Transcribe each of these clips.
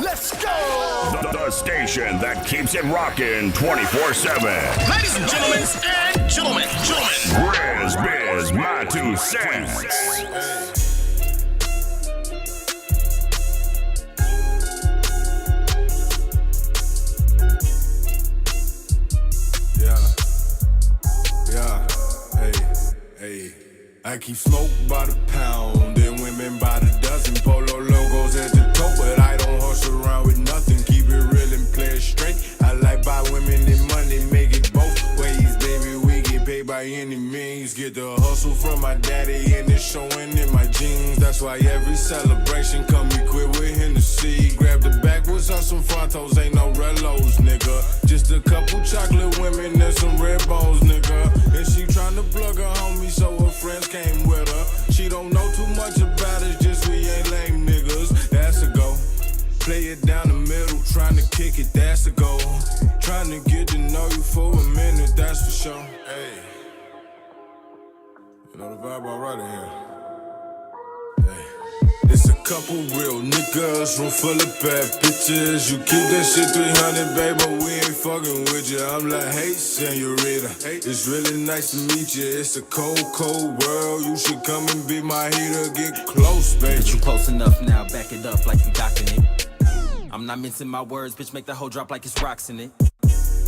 Let's go! The station that keeps it rocking 24/7. Ladies and gentlemen, Grizz Biz, my 2 cents. I keep smoke by the pound and women by the dozen. Polo logos at the top, but I don't horse around with nothing. Keep it real and play it straight. I like buy women and money, make it both ways, baby. We get paid by any means. Get the hustle from my daddy and it's showing in my jeans. That's why every celebration come equipped with Hennessy. Grab the backwoods on some frontos, ain't no relos, nigga. Just a couple chocolate women and some red bones, nigga. And she tryna plug her homie, so her friends came with her. She don't know too much about us, just we ain't lame niggas. That's a go. Play it down the middle, tryna kick it, that's a go. Tryna get to know you for a minute, that's for sure. Hey, you know the vibe alright in here. Hey. It's a couple real niggas, room full of bad bitches. You keep that shit 300, babe, but we ain't fucking with you. I'm like, hey, senorita, it's really nice to meet you. It's a cold, cold world. You should come and be my heater. Get close, baby. Get you close enough now, back it up like you docking it. I'm not mincing my words, bitch, make that whole drop like it's rocks in it.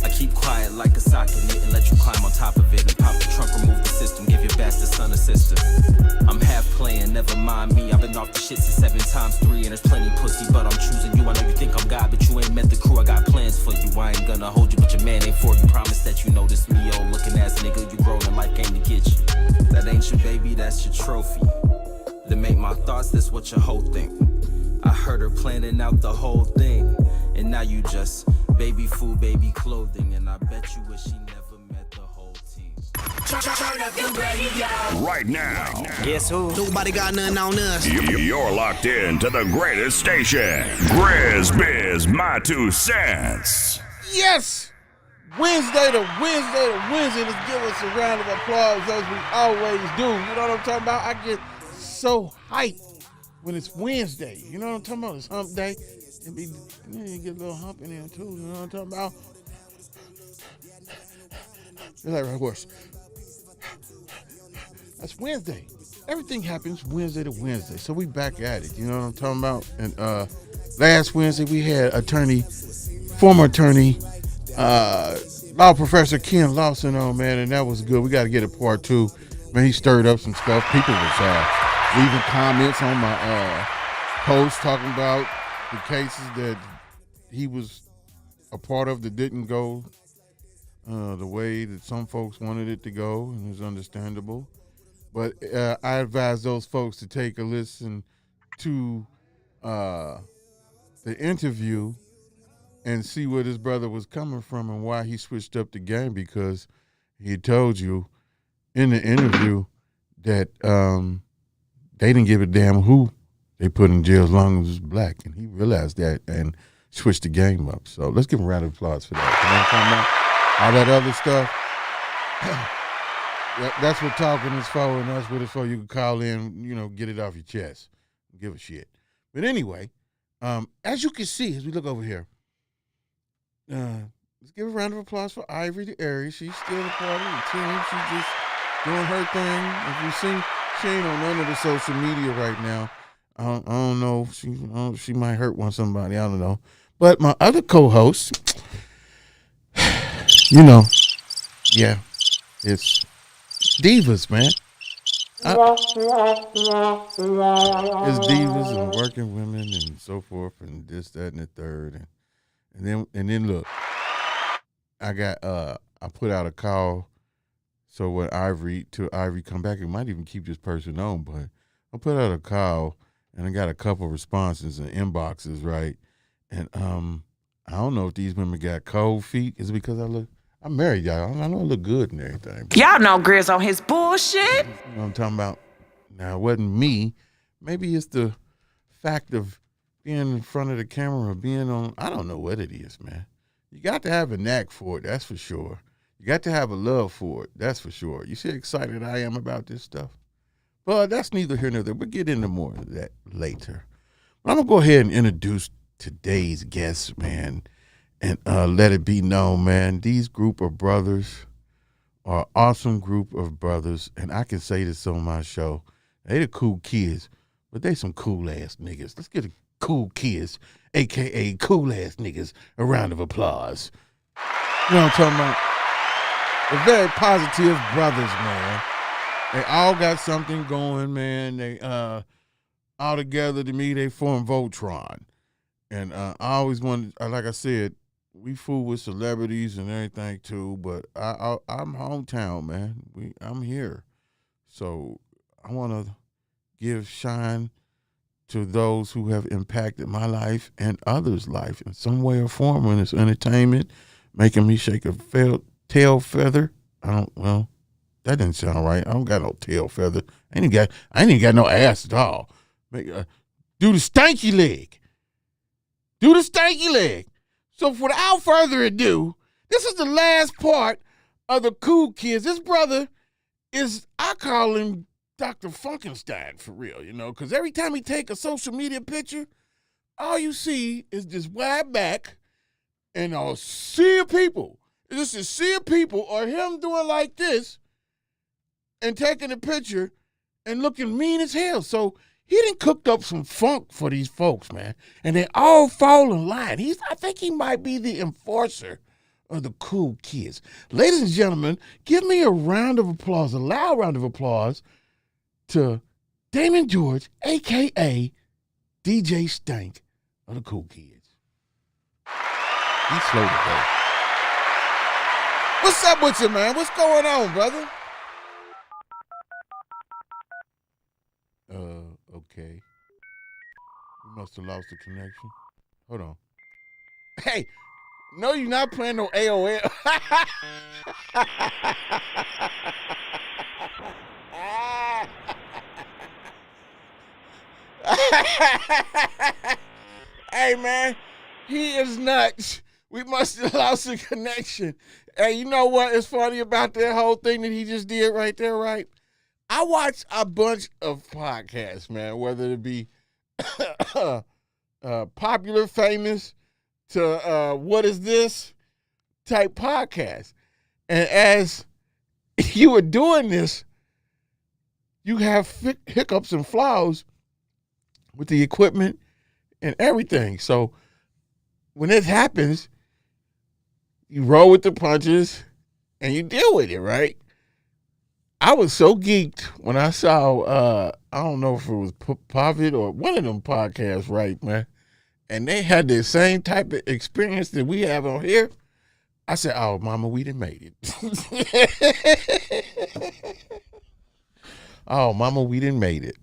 I keep quiet like a sock in it and let you climb on top of it and pop the trunk, remove the system, give your bastard son a sister. I'm half playing, never mind me. I've been off the shit since 7 times 3 and there's plenty pussy, but I'm choosing you. I know you think I'm God, but you ain't met the crew. I got plans for you. I ain't gonna hold you, but your man ain't for you. Promise that you notice me, old looking ass nigga. You grown and life came to get you. That ain't your baby, that's your trophy. To make my thoughts, that's what your whole think. I heard her planning out the whole thing, and now you just baby food, baby clothing, and I bet you wish she never met the whole team. Right now, Guess who? Nobody got nothing on us. you're locked in to the greatest station. Grizz Biz, my 2 cents. Yes! Wednesday to Wednesday to Wednesday. Let's give us a round of applause as we always do. You know what I'm talking about? I get so hyped when it's Wednesday. You know what I'm talking about? It's hump day. You get a little hump in there too. You know what I'm talking about? It's like a horse. That's Wednesday. Everything happens Wednesday to Wednesday. So we back at it. You know what I'm talking about? And last Wednesday we had former attorney, law professor Ken Lawson on, man, and that was good. We got to get a part 2. Man, he stirred up some stuff. People was leaving comments on my post talking about the cases that he was a part of that didn't go the way that some folks wanted it to go, and it's understandable. But I advise those folks to take a listen to the interview and see where this brother was coming from and why he switched up the game, because he told you in the interview that they didn't give a damn who they put in jail as long as it was black, and he realized that and switched the game up. So let's give him a round of applause for that. You know what I'm talking about? All that other stuff. That's what talking is for, and that's what it's for. You can call in, get it off your chest. Give a shit. But anyway, as you can see, as we look over here, let's give a round of applause for Ivory the Aries. She's still a part of the team. She's just doing her thing. If you see, she ain't on none of the social media right now. I don't know. She might hurt somebody. I don't know. But my other co-host, yeah, it's divas, man. It's divas and working women and so forth and this, that, and the third. And then look, I put out a call. So when Ivory come back, it might even keep this person on, but I put out a call and I got a couple responses and inboxes, right? And I don't know if these women got cold feet. Is it because I'm married, y'all? I know I look good and everything. Y'all know Grizz on his bullshit. You know what I'm talking about? Now, it wasn't me. Maybe it's the fact of being in front of the camera or being on, I don't know what it is, man. You got to have a knack for it, that's for sure. You got to have a love for it, that's for sure. You see how excited I am about this stuff? But that's neither here nor there. We'll get into more of that later. But I'm going to go ahead and introduce today's guest, man, and let it be known, man, these group of brothers are an awesome group of brothers, and I can say this on my show. They the cool kids, but they some cool-ass niggas. Let's get the cool kids, a.k.a. cool-ass niggas, a round of applause. You know what I'm talking about? They're very positive brothers, man. They all got something going, man. They all together, to me, they form Voltron. And I always wanted, like I said, we fool with celebrities and everything too, but I'm hometown, man. I'm here. So I want to give shine to those who have impacted my life and others' life in some way or form, when it's entertainment, making me shake a tail feather. That didn't sound right. I don't got no tail feather. I ain't even got no ass at all. Do the stanky leg. Do the stanky leg. So without further ado, this is the last part of the cool kids. This brother is, I call him Dr. Funkenstein for real, you know, because every time he take a social media picture, all you see is this wide back and a sea of people. It's just a sea of people, or him doing like this and taking a picture and looking mean as hell. So he done cooked up some funk for these folks, man, and they all fall in line. I think he might be the enforcer of the cool kids. Ladies and gentlemen, give me a round of applause, a loud round of applause to Damon George, a.k.a. DJ Stank of the cool kids. He's slow today. What's up with you, man? What's going on, brother? Okay. We must have lost the connection. Hold on. Hey, no, you're not playing no AOL. Hey, man, he is nuts. We must have lost the connection. Hey, you know what is funny about that whole thing that he just did right there, right? I watch a bunch of podcasts, man, whether it be popular, famous, to what is this type podcast. And as you were doing this, you have hiccups and flaws with the equipment and everything. So when this happens, you roll with the punches and you deal with it, right? I was so geeked when I saw, I don't know if it was Pavid or one of them podcasts, right, man? And they had the same type of experience that we have on here. I said, oh, mama, we done made it. Oh, mama, we done made it.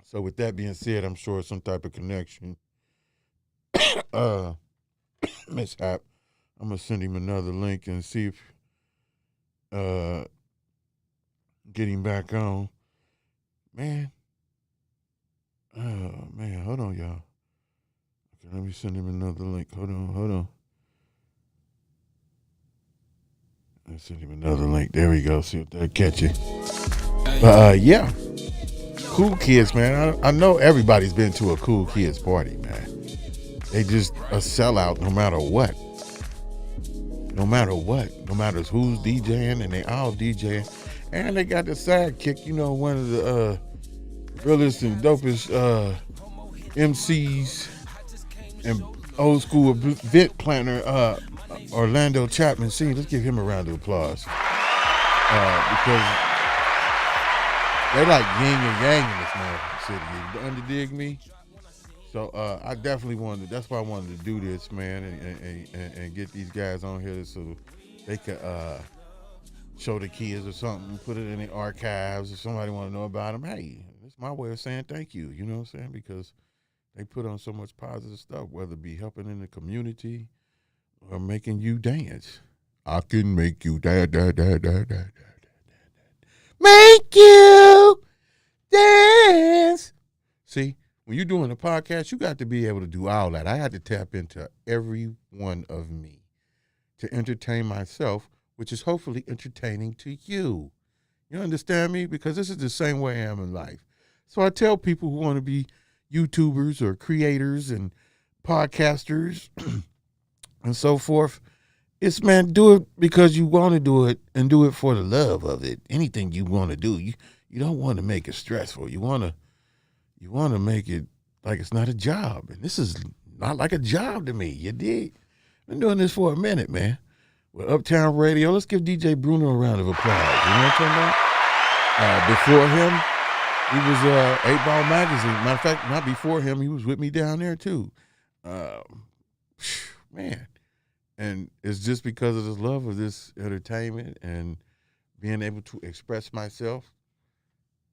So with that being said, I'm sure some type of connection mishap. I'm going to send him another link and see if get him back on. Man. Oh, man. Hold on, y'all. Okay, let me send him another link. Hold on. Let's send him another link. There we go. See if they'll catch it. Yeah. Cool kids, man. I know everybody's been to a cool kids party, man. They just a sellout no matter what. No matter who's DJing, and they all DJing. And they got the sidekick, you know, one of the realest and dopest MCs and old school event planner, Orlando Chapman. See, let's give him a round of applause. Because they like yin and yang in this motherfucking city. You underdig me? So I definitely wanted, that's why I wanted to do this, man, and get these guys on here so they could show the kids or something, put it in the archives. If somebody want to know about them, hey, it's my way of saying thank you, you know what I'm saying? Because they put on so much positive stuff, whether it be helping in the community or making you dance. I can make you dance. Make you dance. See? When you're doing a podcast, you got to be able to do all that. I had to tap into every one of me to entertain myself, which is hopefully entertaining to you. You understand me? Because this is the same way I am in life. So I tell people who want to be YouTubers or creators and podcasters and so forth. It's, man, do it because you want to do it and do it for the love of it. Anything you want to do, you don't want to make it stressful. You want to make it like it's not a job. And this is not like a job to me. You dig? Been doing this for a minute, man. With Uptown Radio, let's give DJ Bruno a round of applause. You know what I'm talking about? Before him, he was 8 Ball Magazine. Matter of fact, not before him, he was with me down there too. Man. And it's just because of this love of this entertainment and being able to express myself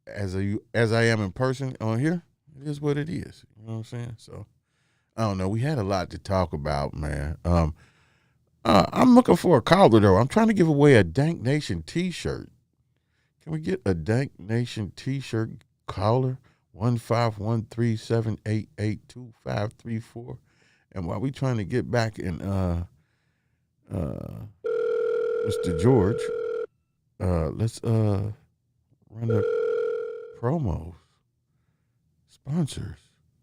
as I am in person on here. It is what it is. You know what I'm saying? So, I don't know. We had a lot to talk about, man. I'm looking for a caller, though. I'm trying to give away a Dank Nation t-shirt. Can we get a Dank Nation t-shirt? Caller 15137882534. And while we trying to get back in Mr. George, let's run the promos. Sponsors.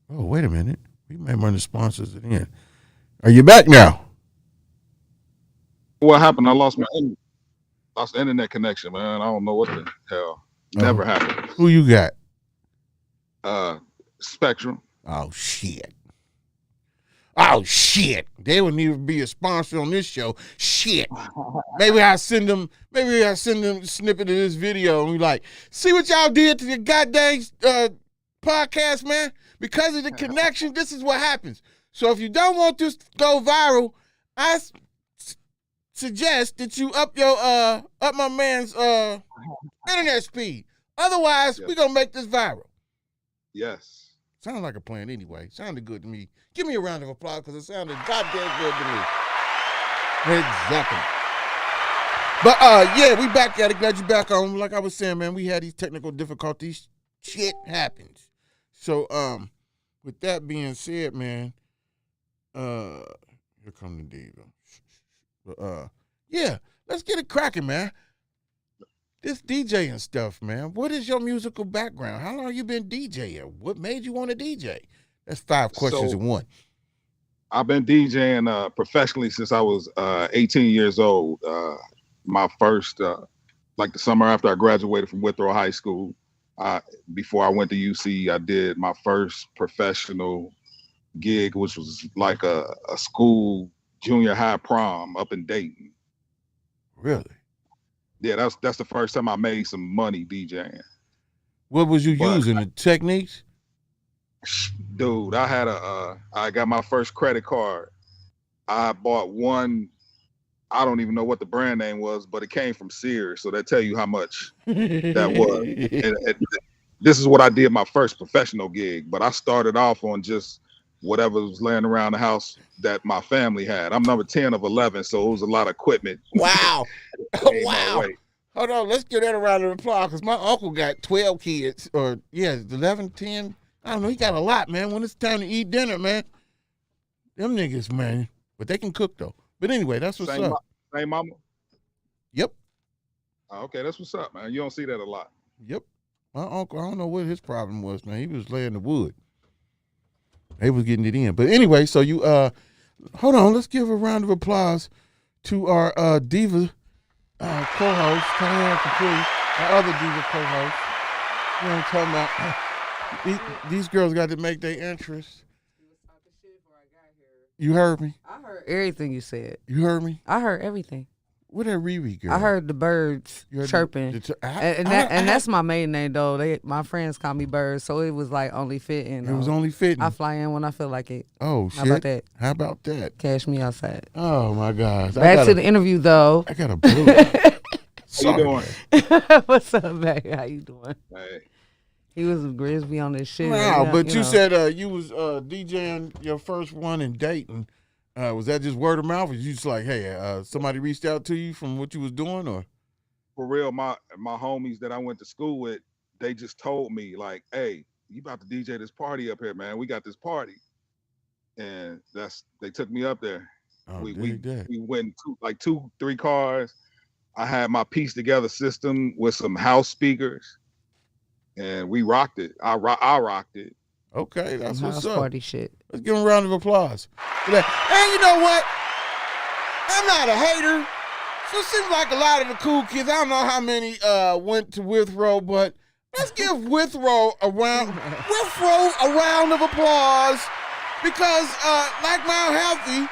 Oh, wait a minute. We may run the sponsors in. Are you back now? What happened? I lost internet connection, man. I don't know what the hell. Never happened. Who you got? Spectrum. Oh shit. Oh shit. They would need to be a sponsor on this show. Shit. Maybe I send them a snippet of this video and be like, see what y'all did to the goddamn podcast, man? Because of the connection, this is what happens. So if you don't want this to go viral, I suggest that you up my man's internet speed. Otherwise, we're gonna make this viral. Yes. Sounds like a plan anyway. Sounded good to me. Give me a round of applause because it sounded goddamn good to me. Exactly. But yeah, we back at it. Glad you back on. Like I was saying, man, we had these technical difficulties. Shit happens. So with that being said, man, here come the diva. But yeah, let's get it cracking, man. This DJing stuff, man. What is your musical background? How long you been DJing? What made you want to DJ? That's 5 questions in one. I've been DJing professionally since I was 18 years old. My first, like the summer after I graduated from Withrow High School, before I went to UC, I did my first professional gig, which was like a school junior high prom up in Dayton. Really? Yeah, that's the first time I made some money DJing. What was you using? The techniques? Dude, I got my first credit card. I bought one, I don't even know what the brand name was, but it came from Sears, so that tell you how much that was. And this is what I did my first professional gig, but I started off on just whatever was laying around the house that my family had. I'm number 10 of 11, so it was a lot of equipment. Wow. Wow. Hold on, let's give that a round of applause because my uncle got 12 kids, or 11, 10. I don't know, he got a lot, man. When it's time to eat dinner, man, them niggas, man. But they can cook, though. But anyway, that's what's up. Same mama? Yep. Okay, that's what's up, man. You don't see that a lot. Yep. My uncle, I don't know what his problem was, man. He was laying the wood. They was getting it in. But anyway, so you, hold on. Let's give a round of applause to our diva co-host, Tanya Capri, our other diva co-host. You know what I'm talking about? These girls got to make their entrance. You heard me? I heard everything you said. You heard me? I heard everything. What that Riri girl? I heard the birds chirping. And that's my maiden name, though. My friends call me Birds, so it was like only fitting. It was only fitting. I fly in when I feel like it. Oh, shit. How about that? How about that? Cash me outside. Oh, my gosh. Back to the interview, though. I got a blue. How you doing? What's up, baby? How you doing? Hey. He was GRIZZBY on this shit. Wow, but you said you was DJing your first one in Dayton. Was that just word of mouth? Or you just like, hey, somebody reached out to you from what you was doing, or? For real, my homies that I went to school with, they just told me like, hey, you about to DJ this party up here, man. We got this party. And they took me up there. Oh, we went two, 3 cars. I had my piece together system with some house speakers, and we rocked it. I rocked it. Okay, that's Some what's house up. party shit. Let's give him a round of applause for that. And you know what? I'm not a hater. So it seems like a lot of the cool kids, I don't know how many went to Withrow, but let's give Withrow a round of applause because like Mount Healthy,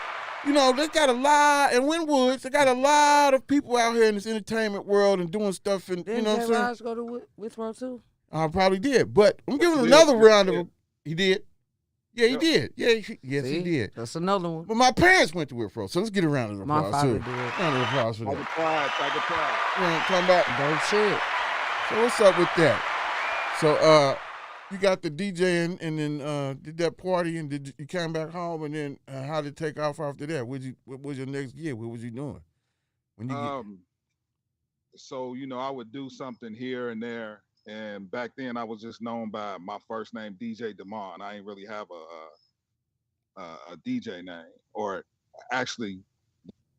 you know, they got a lot, and Wynwoods, they got a lot of people out here in this entertainment world and doing stuff. And Didn't you know what I'm saying? Raj go to Withrow too? I probably did, but I'm giving him another round of. He did. Yeah, he did. Yeah, yes, he did. That's another one. But my parents went to Withrow, so let's get a round of applause. My father too. did. Round of applause for that. Tiger pride. You know, come back. Dope shit. So what's up with that? So you got the DJ and then did that party and you came back home and then how did it take off after that? What was your next gig? What was you doing? When you So you know, I would do something here and there. And back then, I was just known by my first name, DJ Damon. I ain't really have a DJ name, or actually,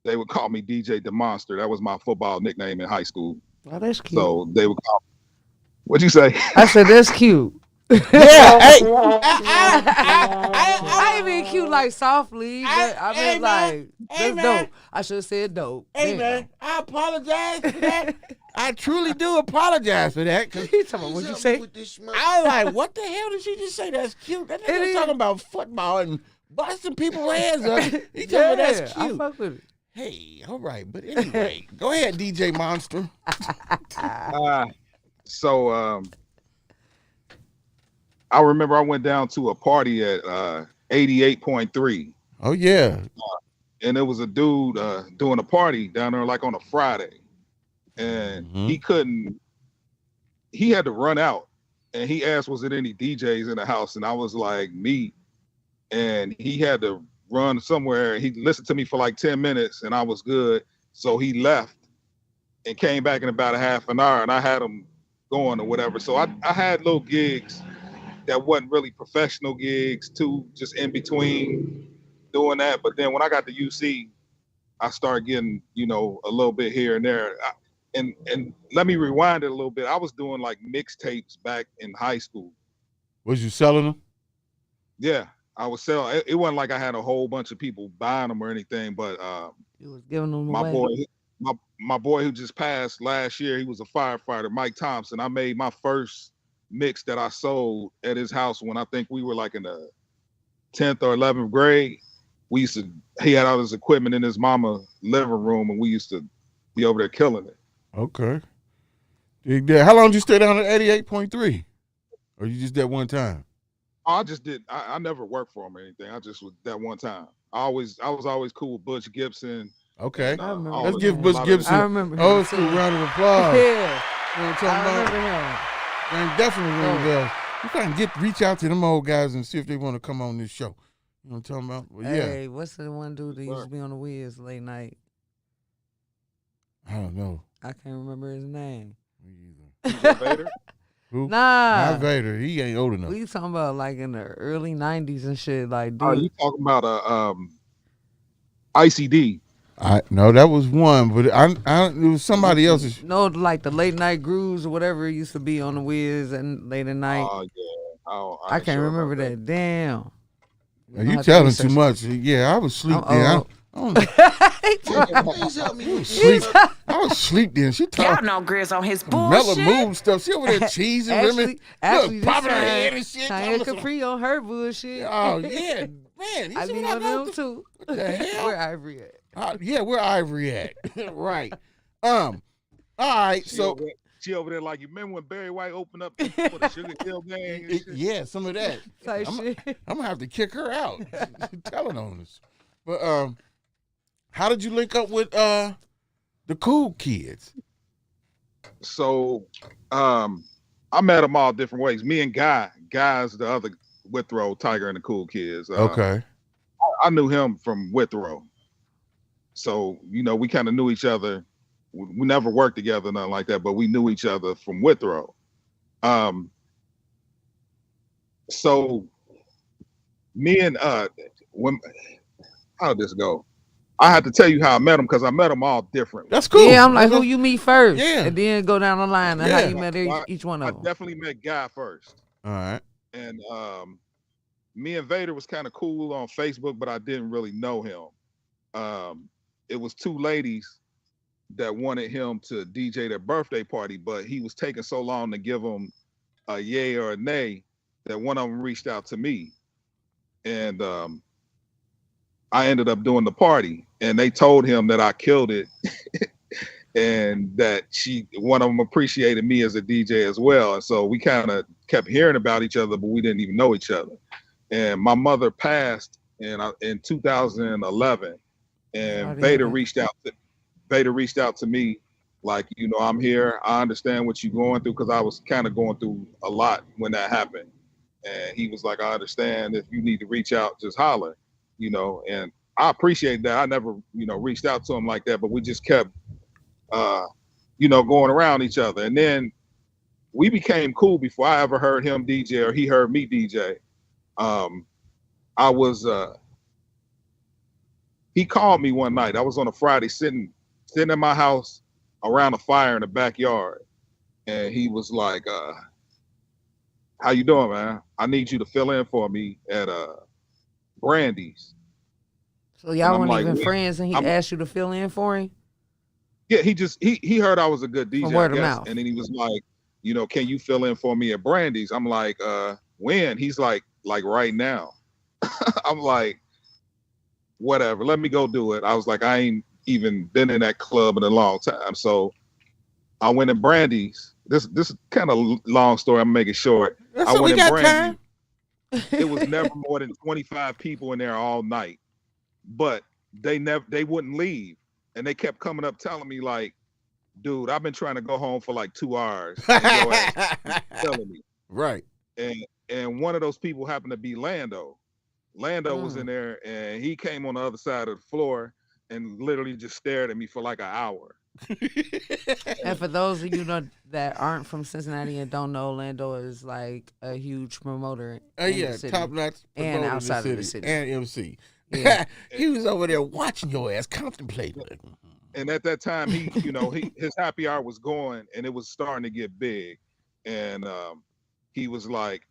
they would call me DJ DeMonster. That was my football nickname in high school. Oh, that's cute. So they would call. What'd you say? I said that's cute. Yeah, hey, I ain't being cute like softly, but I mean like that's dope. I should have said dope. Hey, Damn. man, I apologize for that. I truly do apologize for that. Cause He talking about what you say? I was like, what the hell did she just say? That's cute. That nigga talking about football and busting people's heads up. He talking about that's I cute. fuck with it. Hey, all right, but anyway, go ahead, DJ Monster. So I remember I went down to a party at 88.3. Oh yeah. And there was a dude doing a party down there like on a Friday. And he had to run out. And he asked, was it any DJs in the house? And I was like, me. And he had to run somewhere. He listened to me for like 10 minutes and I was good. So he left and came back in about a half an hour and I had him going or whatever. So I had little gigs that wasn't really professional gigs too, just in between doing that. But then when I got to UC, I started getting, you know, a little bit here and there. And let me rewind it a little bit. I was doing like mixtapes back in high school. Was you selling them? Yeah, I was selling. It wasn't like I had a whole bunch of people buying them or anything, but You was giving them my away. my boy who just passed last year, he was a firefighter, Mike Thompson. I made my first mix that I sold at his house when I think we were like in the 10th or 11th grade. He had all his equipment in his mama's living room and we used to be over there killing it. Okay. How long did you stay down at 88.3? Or you just that one time? I just did. I never worked for him or anything. I just was that one time. I was always cool with Butch Gibson. Okay. I remember Let's him. give Butch Gibson I remember him old too. school round of applause. Yeah, You know what I'm talking I about? remember him. Man, definitely ring bells. You trying to reach out to them old guys and see if they want to come on this show. You know what I'm talking about? Well, yeah. Hey, what's the one dude that used to be on the Wiz late night? I don't know. I can't remember his name. Me either. Vader. Who? Nah. Not Vader. He ain't old enough. We talking about like in the early 90s and shit. Like, dude. Oh, you talking about ICD? No, that was one, but it was somebody else's. No, like the late night grooves or whatever it used to be on the Wiz and late at night. Oh yeah. Oh, I can't remember that. Damn. You telling too much. Yeah, I was asleep then. I was asleep then. She Y'all talking know Grizz on his mellow bullshit. mood stuff. She over there cheesing women. Actually, Look, popping her head and shit. Cheyenne Capri on her bullshit. Oh yeah, man. You I see be what one of them too. What the hell? Where Ivory at? Yeah, where Ivory at? Right. All right. So she over there like, you remember when Barry White opened up for the Sugar Hill gang? and shit? yeah, some of that. Type shit. I'm gonna have to kick her out. She's telling on us. But how did you link up with the cool kids? So I met them all different ways. Me and Guy's the other Withrow, Tiger and the Cool Kids. Okay. I knew him from Withrow. So, you know, we kind of knew each other. We never worked together, nothing like that, but we knew each other from Withrow. So me and how did this go? I had to tell you how I met them because I met them all different. That's cool. Yeah, I'm like, who you meet first? Yeah. And then go down the line and how you met each one I of them. definitely met Guy first. All right. And me and Vader was kind of cool on Facebook, but I didn't really know him. It was two ladies that wanted him to DJ their birthday party, but he was taking so long to give them a yay or a nay that one of them reached out to me. And I ended up doing the party, and they told him that I killed it and that one of them appreciated me as a DJ as well. And so we kind of kept hearing about each other, but we didn't even know each other. And my mother passed in 2011, and Vader reached out to me like, you know, I'm here. I understand what you're going through, because I was kind of going through a lot when that happened. And he was like, I understand. If you need to reach out, just holler, you know. And I appreciate that. I never, you know, reached out to him like that, but we just kept, you know, going around each other. And then we became cool before I ever heard him DJ or he heard me DJ. He called me one night. I was on a Friday sitting in my house around a fire in the backyard. And he was like, how you doing, man? I need you to fill in for me at Brandy's. So y'all weren't like, even friends, and he asked you to fill in for him? Yeah, he heard I was a good DJ, word of mouth. And then he was like, you know, can you fill in for me at Brandy's? I'm like, when? He's like right now. I'm like, whatever, let me go do it. I was like, I ain't even been in that club in a long time. So I went in Brandy's. This is kind of long story. I'm making it short. I went in Brandy's. It was never more than 25 people in there all night, but they wouldn't leave, and they kept coming up telling me like, dude, I've been trying to go home for like 2 hours. Telling me. Right. And one of those people happened to be Lando. Lando was in there, and he came on the other side of the floor and literally just stared at me for like an hour. And for those of you that aren't from Cincinnati and don't know, Lando is like a huge promoter in the city, top notch and outside of the city, and MC. Yeah. He was over there watching your ass, contemplating. And at that time, his happy hour was going, and it was starting to get big. And he was like,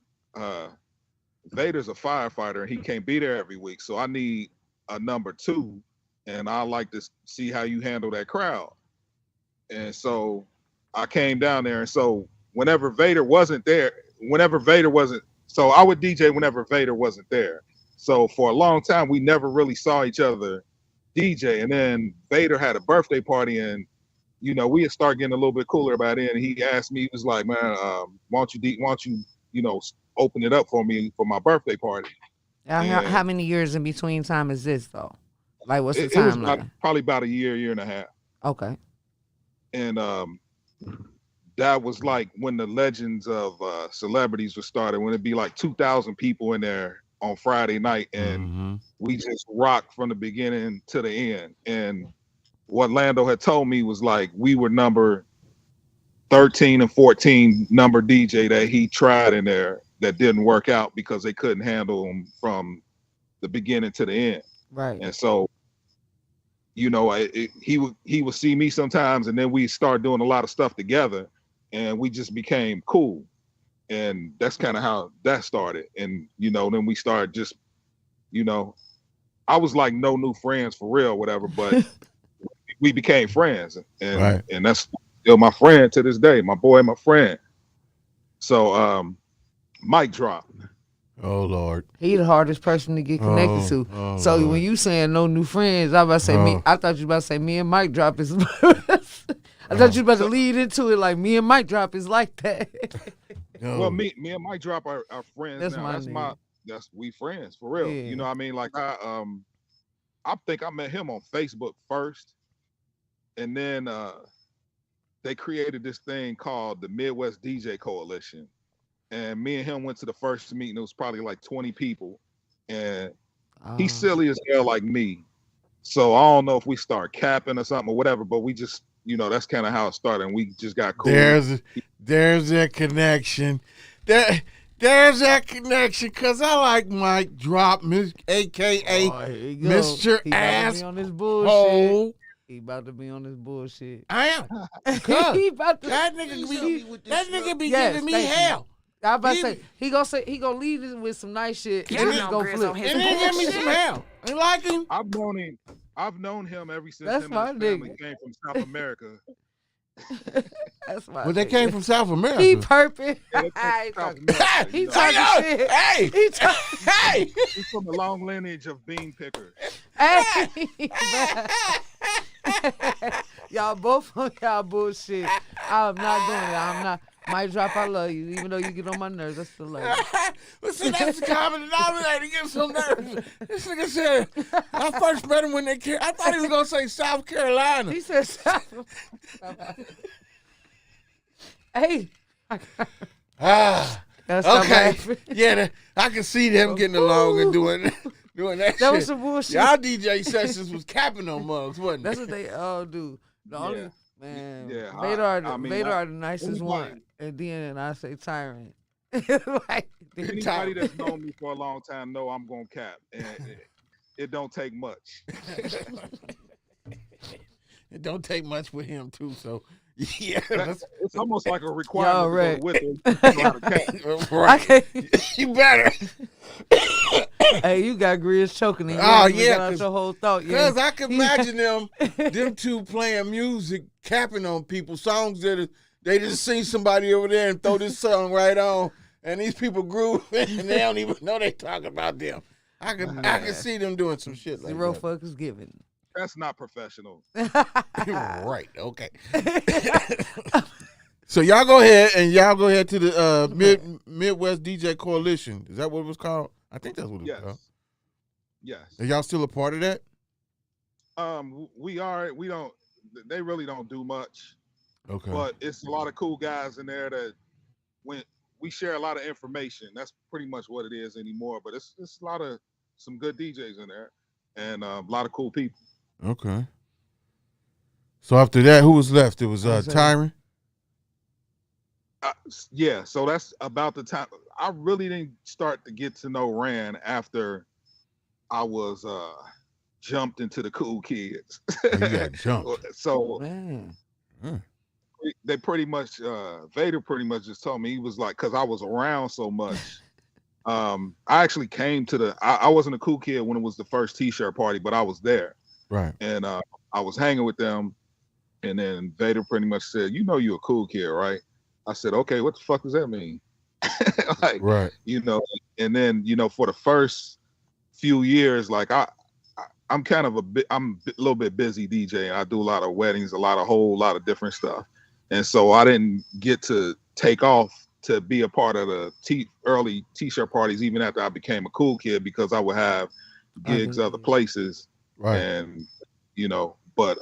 Vader's a firefighter, and he can't be there every week, so I need a number 2, and I like to see how you handle that crowd. And so I came down there, and so whenever Vader wasn't, so I would DJ whenever Vader wasn't there. So for a long time, we never really saw each other DJ. And then Vader had a birthday party, and you know, we had started getting a little bit cooler about it. And he asked me, he was like, man, why don't you open it up for me for my birthday party? How many years in between time is this though? Like, what's the timeline? Probably about a year and a half. Okay. And that was like when the legends of celebrities were started, when it'd be like 2,000 people in there on Friday night, and we just rocked from the beginning to the end. And what Lando had told me was like, we were number 13 and 14 number DJ that he tried in there that didn't work out because they couldn't handle him from the beginning to the end. Right. And so, you know, he would see me sometimes, and then we start doing a lot of stuff together, and we just became cool. And that's kind of how that started. And, you know, then we started just, you know, I was like no new friends for real, whatever, but we became friends. And and that's still my friend to this day, my boy, my friend. So mic drop. Oh Lord, he the hardest person to get connected to. So Lord, when you saying no new friends, I about to say me. I thought you about to say me and Mike Drop is. I thought you about to lead into it like me and Mike Drop is like that. Well, me and Mike Drop are friends now. We friends for real. Yeah. You know what I mean? Like I think I met him on Facebook first, and then they created this thing called the Midwest DJ Coalition. And me and him went to the first meeting. It was probably like 20 people. And he's silly as hell like me. So I don't know if we start capping or something or whatever, but we just, you know, that's kind of how it started. And we just got cool. There's that connection. There's that connection, because I like Mike Drop, a.k.a. Mr. Asshole. He about to be on this bullshit. I am. That nigga be giving me hell. I about to say he gonna lead it with some nice shit Yeah, and I then know go Grizz flip. on his And then give me some hell. You like him? I've known him ever since That's him my and his family nigga. came from South America. That's why. But they came from South America. He purping. Yeah, they came from South America, He you know. talking shit. Hey! He talking. Hey! He's from a long lineage of bean pickers. Hey. Y'all both on y'all bullshit. I'm not doing it. I'm not. Might drop. I love you, even though you get on my nerves. I still love you. But see, that's the common denominator. Get some nerves. This nigga said, I first met him when they came. I thought he was going to say South Carolina. He said, "Hey." That's Okay. Yeah, I can see them getting along and doing that That shit. was some bullshit. Y'all DJ sessions was capping on mugs, wasn't That's it? what they all do. The only man, Yeah, Vader I are the nicest one, anybody- and then I say tyrant. like, Anybody that's known me for a long time know I'm gonna cap, and it don't take much. It don't take much with him too, so yeah. That's, It's almost like a requirement Y'all to go with it. You know how to cap. right. I can't. You better. Hey, you got Grizz choking in. Oh, You yeah, got out your whole thought. Because I can imagine them two playing music, capping on people, songs that they just see somebody over there and throw this song right on, and these people groove and they don't even know they talking about them. I can see them doing some shit like Zero that. fuck is given. That's not professional. Right, okay. So y'all go ahead to the Midwest DJ Coalition. Is that what it was called? I think that's what it was called. Yes. Are y'all still a part of that? We are. We don't. They really don't do much. Okay. But it's a lot of cool guys in there that when we share a lot of information. That's pretty much what it is anymore. But it's a lot of some good DJs in there and a lot of cool people. Okay. So after that, who was left? It was Tyron. Yeah, so that's about the time. I really didn't start to get to know Rand after I was jumped into the cool kids. Oh, you got jumped. So Man. they pretty much Vader pretty much just told me, he was like, because I was around so much. I actually came to I wasn't a cool kid when it was the first t-shirt party, but I was there. Right. And I was hanging with them, and then Vader pretty much said, "You know you're a cool kid, right?" I said, "Okay, what the fuck does that mean?" Like, Right. you know, and then, you know, for the first few years, like I'm kind of I'm a little bit busy DJing. I do a lot of weddings, a whole lot of different stuff. And so I didn't get to take off to be a part of the early t-shirt parties, even after I became a cool kid, because I would have gigs other places. Right. And, you know, but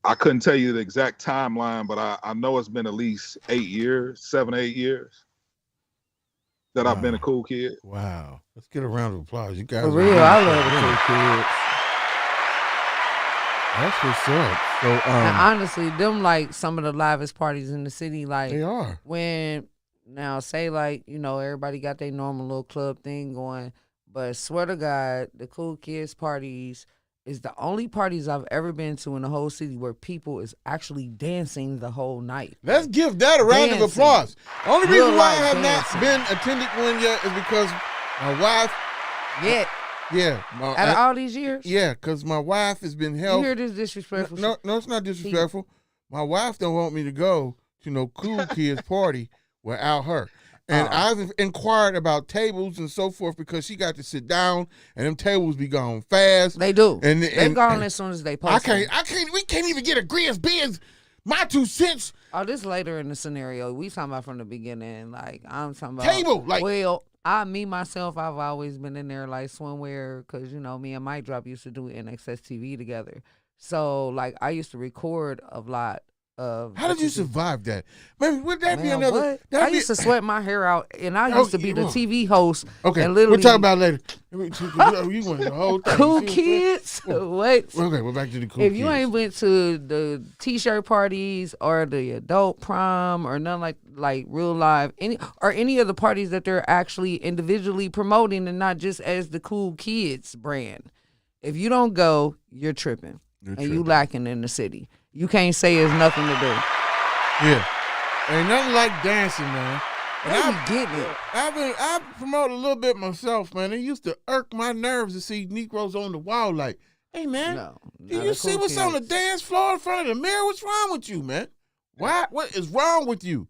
I couldn't tell you the exact timeline, but I know it's been at least 7, 8 years that I've been a cool kid. Wow. Let's get a round of applause. You guys For are real, I love the cool kids. That's what's up. So And honestly, them like some of the livest parties in the city. Like they are. when now say like, you know, everybody got their normal little club thing going, but swear to God, the cool kids parties is the only parties I've ever been to in the whole city where people is actually dancing the whole night. Let's give that a round of Dancing. applause. Only Real reason why I life have dancing. not been attended one yet is because my wife. Yeah, out of all these years. Yeah, because my wife has been You held. hear this disrespectful No, shit? no, it's not disrespectful. My wife don't want me to go to no cool kids party without her. And I've inquired about tables and so forth because she got to sit down and them tables be gone fast. They do. And They gone as soon as they post. I can't, we can't even get a GRIZZBIZMY my 2 cents. Oh, this later in the scenario. We talking about from the beginning. Like I'm talking about Table, like- well, myself, I've always been in there like swimwear because you know me and Mike Drop used to do NXS TV together. So like I used to record a lot of. How did you survive that? Man, would that be Man, another? what? that'd I be- used to sweat my hair out, and I Oh, used to be the yeah. TV host. Okay, and we'll literally talk about it later. You want the whole thing. cool You see kids. What? Okay, we're back to the cool If kids. you ain't went to the t-shirt parties or the adult prom or none like real live any of the parties that they're actually individually promoting and not just as the cool kids brand, if you don't go, you're tripping. You lacking in the city. You can't say it's nothing to do. Yeah. Ain't nothing like dancing, man. They be getting it. I promote a little bit myself, man. It used to irk my nerves to see Negroes on the wall like, hey, man, No, do not you a see cool what's on the kids. dance floor in front of the mirror? What's wrong with you, man? What is wrong with you?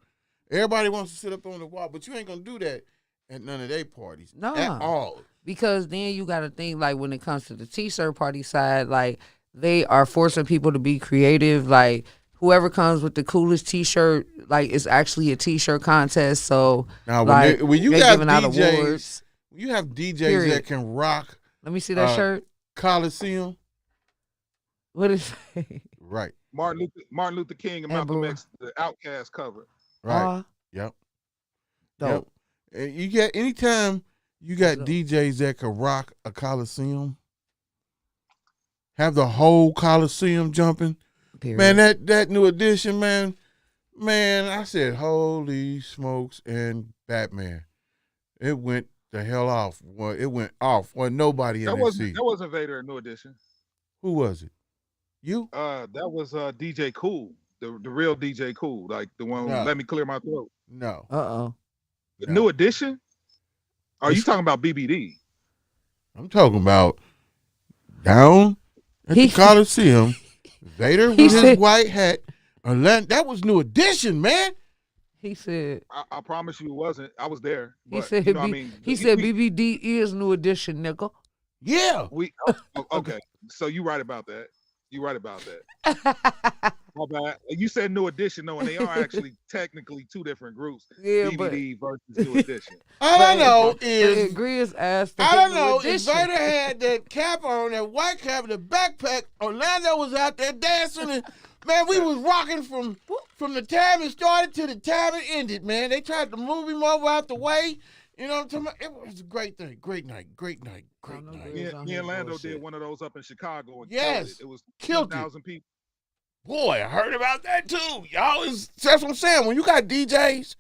Everybody wants to sit up on the wall, but you ain't going to do that at none of their parties at all. Because then you got to think, like, when it comes to the T-shirt party side, like, they are forcing people to be creative. Like, whoever comes with the coolest T-shirt, like, it's actually a T-shirt contest. So, now, like, when you they're got giving out DJs, awards. you have DJs Period. that can rock Let me see that shirt. Coliseum. What is it? Right. Martin Luther King and Malcolm Blue. X, the Outcast cover. Right. Yep. Dope. Yep. And you get anytime you got Dope. DJs that can rock a Coliseum, have the whole Coliseum jumping. Period. Man, that new edition, man, I said, holy smokes and Batman. It went the hell off. Well, it went off. Well, nobody in That that wasn't seat. that wasn't Vader in New Edition. Who was it? You? That was DJ Cool, the real DJ Cool, like the one No. who let me clear my throat. No. The No. New Edition? Are you talking about BBD? I'm talking about down at the Coliseum. Vader with his white hat. That was New Edition, man. He said. I promise you it wasn't. I was there. He But, said. you know what I mean? He said BBD is New Edition, nigga. Yeah. Okay. So you right about that. You right about that. My bad. You said New Edition, though, and they are actually technically two different groups. Yeah, BBD versus New Edition. All I know is Grizz asked. I don't know. If Vader had that cap on, that white cap, the backpack, Orlando was out there dancing, and man, we was rocking from the time it started to the time it ended. Man, they tried to move him over out the way. You know what I'm talking about? It was a great thing. Great night. Me and Lando did one of those up in Chicago. And Yes. it was Killed it. 2,000 people. Boy, I heard about that too. That's what I'm saying. When you got DJs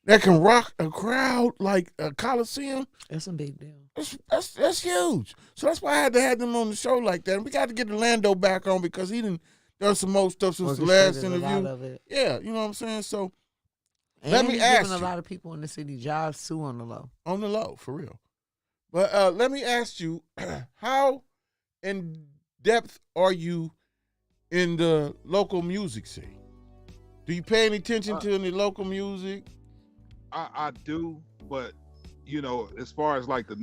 that can rock a crowd like a Coliseum, That's a big deal. that's huge. So that's why I had to have them on the show like that. And we got to get Orlando back on because he done some more stuff since the last Orchestrated a lot interview. of it. Yeah, you know what I'm saying? So And let me he's ask giving you. a lot of people in the city jobs too on the low. On the low, for real. But let me ask you, how in depth are you in the local music scene? Do you pay any attention to any local music? I do, but you know, as far as like the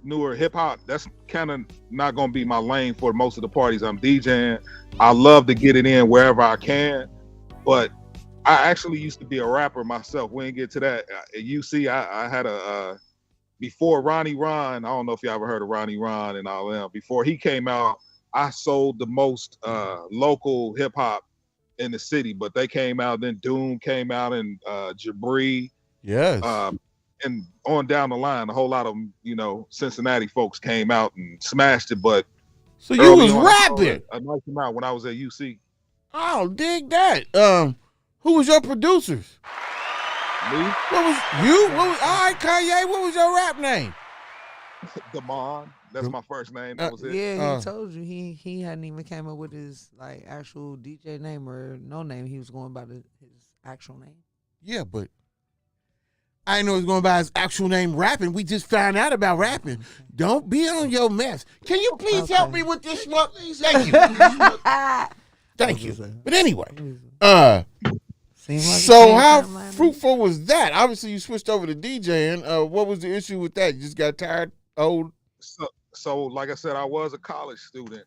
newer hip hop, that's kind of not gonna be my lane for most of the parties I'm DJing. I love to get it in wherever I can, but I actually used to be a rapper myself. We didn't get to that. At UC, I had before Ronnie Ron. I don't know if you ever heard of Ronnie Ron and all them. Before he came out, I sold the most local hip hop in the city. But they came out, then Doom came out, and Jabri. Yes. And on down the line, a whole lot of them, you know, Cincinnati folks came out and smashed it. But so you was rapping a nice amount when I was at UC. Oh, dig that. Who was your producers? Me, What was you? All right, Kanye. What was your rap name? Damon. That's my first name. That was it. Yeah, he told you he hadn't even came up with his like actual DJ name or no name. He was going by his actual name. Yeah, but I didn't know he was going by his actual name rapping. We just found out about rapping. Don't be on your mess. Can you please help me with this one? Thank you. Thank you. But anyway, so how fruitful was that? Obviously, you switched over to DJing. What was the issue with that? You just got tired, old? So like I said, I was a college student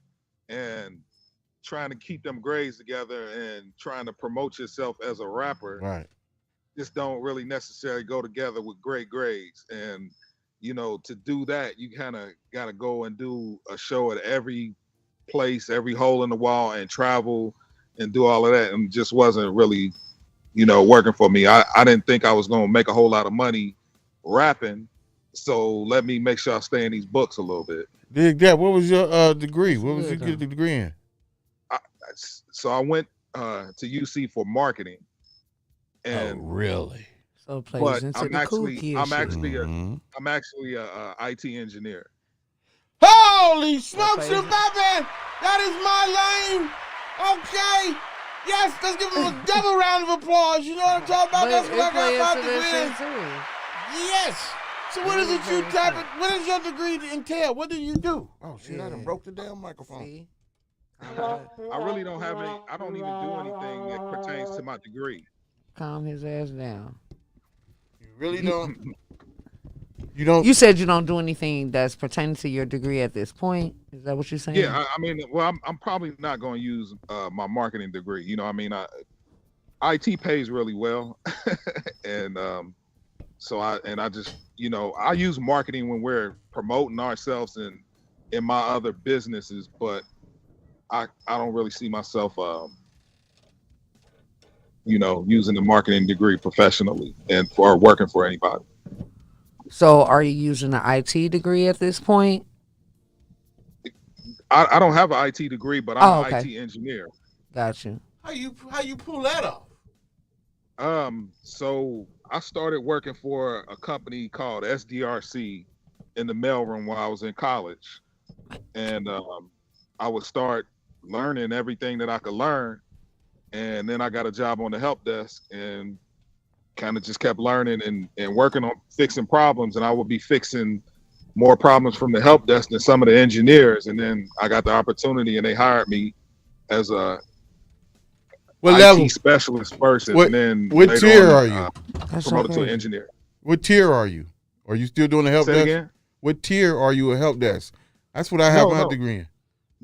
and trying to keep them grades together and trying to promote yourself as a rapper. Right. Just don't really necessarily go together with great grades. And, you know, to do that, you kind of got to go and do a show at every place, every hole in the wall, and travel and do all of that. And just wasn't really, you know, working for me. I didn't think I was going to make a whole lot of money rapping. So let me make sure I stay in these books a little bit. Dig that. What was your degree? What was you get the degree in? So I went to UC for marketing. And really? So it plays into the cool kid I'm shit. actually a IT engineer. Holy smokes and Bobby! That is my lane. Okay. Yes, let's give him a double round of applause. You know what I'm talking about? But That's what I it plays got to about the that Grizz. shit too. Yes. So what is it you type? What does your degree entail? What do you do? Oh shit! I done broke the damn microphone. See? I really don't have any. I don't even do anything that pertains to my degree. Calm his ass down. You really don't. You don't. You said you don't do anything that's pertaining to your degree at this point. Is that what you're saying? Yeah, I mean, well, I'm probably not going to use my marketing degree. You know, I mean, IT pays really well, and so I just, you know, I use marketing when we're promoting ourselves in my other businesses, but I don't really see myself, you know, using the marketing degree professionally and for working for anybody. So are you using an IT degree at this point? I don't have an IT degree, but I'm an okay. IT engineer. Gotcha. How you pull that off? So I started working for a company called SDRC in the mailroom while I was in college, and I would start learning everything that I could learn, and then I got a job on the help desk and kind of just kept learning and working on fixing problems, and I would be fixing more problems from the help desk than some of the engineers, and then I got the opportunity and they hired me as a What IT level? specialist person, What- and then what later tier on, are you? That's promoted to okay. an engineer. What tier are you? Are you still doing the help Say it desk? again? What tier are you a help desk? That's what I have my No. degree in.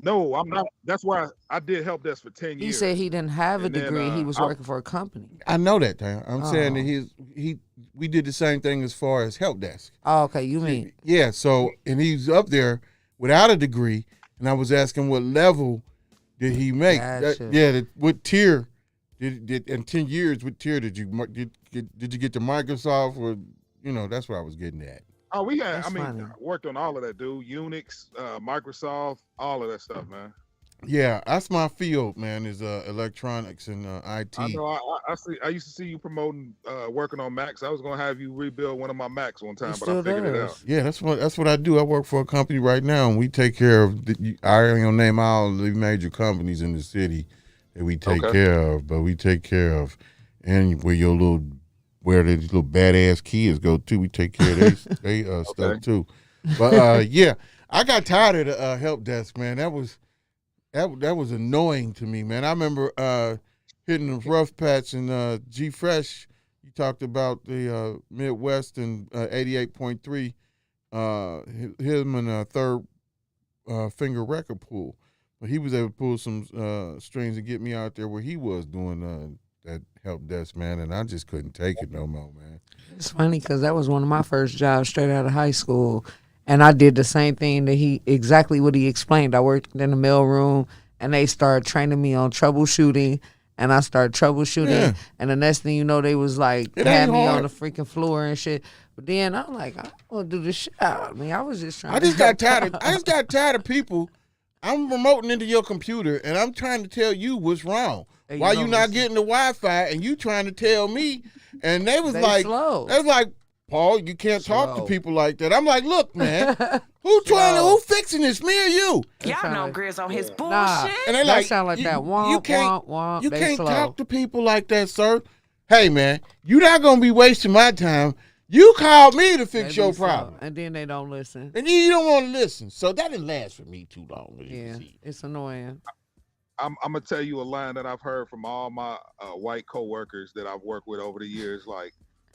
No, I'm not. That's why I did help desk for 10 years. He said he didn't have a And then, degree. He was working for a company. I know that. Dan. I'm saying Oh. that we did the same thing as far as help desk. Oh, okay. You mean Yeah. So and he's up there without a degree, and I was asking what level did he make? Gotcha. What tier did in 10 years? What tier did you did you get to Microsoft or that's what I was getting at. Oh, we had. That's I mean, funny. worked on all of that, dude. Unix, Microsoft, all of that stuff, man. Yeah, that's my field, man. Is electronics and IT. I know. I see. I used to see you promoting, working on Macs. I was gonna have you rebuild one of my Macs one time, He but I still figured it does. out. Yeah, that's what I do. I work for a company right now, and we take care of. I ain't gonna name all the major companies in the city that we take Okay. care of, but we take care of, and where these little badass kids go to, we take care of they stuff too. But yeah, I got tired of the help desk, man. That was annoying to me, man. I remember hitting the rough patch in G Fresh. You talked about the Midwest and 88.3. Him and Third Finger Record Pool, but he was able to pull some strings and get me out there where he was doing that help desk, man, and I just couldn't take it no more, man. It's funny because that was one of my first jobs straight out of high school. And I did the same thing exactly what he explained. I worked in the mailroom and they started training me on troubleshooting. And I started troubleshooting. Yeah. And the next thing you know, they was like, It had ain't me hard. on the freaking floor and shit. But then I'm like, I don't want to do this shit out. I mean, I was just trying I just got tired of people. I'm remoting into your computer and I'm trying to tell you what's wrong. And Why you you don't not listen. getting the Why-Fi and you trying to tell me? And they was They like, slow. they was like, Paul, you can't talk to Slow. people like that. I'm like, look, man, who fixing this? Me or you? Y'all know kinda- Grizz on his bullshit. Nah. And they That like, sound like you, that. you Womp, can't, womp, womp. you They can't slow. talk to people like that, sir. Hey, man, you're not gonna be wasting my time. You called me to They fix be your slow. problem, And then they don't listen. and you don't want to listen. So that didn't last for me too long. As you Yeah, can see. it's annoying. I'm gonna tell you a line that I've heard from all my white coworkers that I've worked with over the years. Like,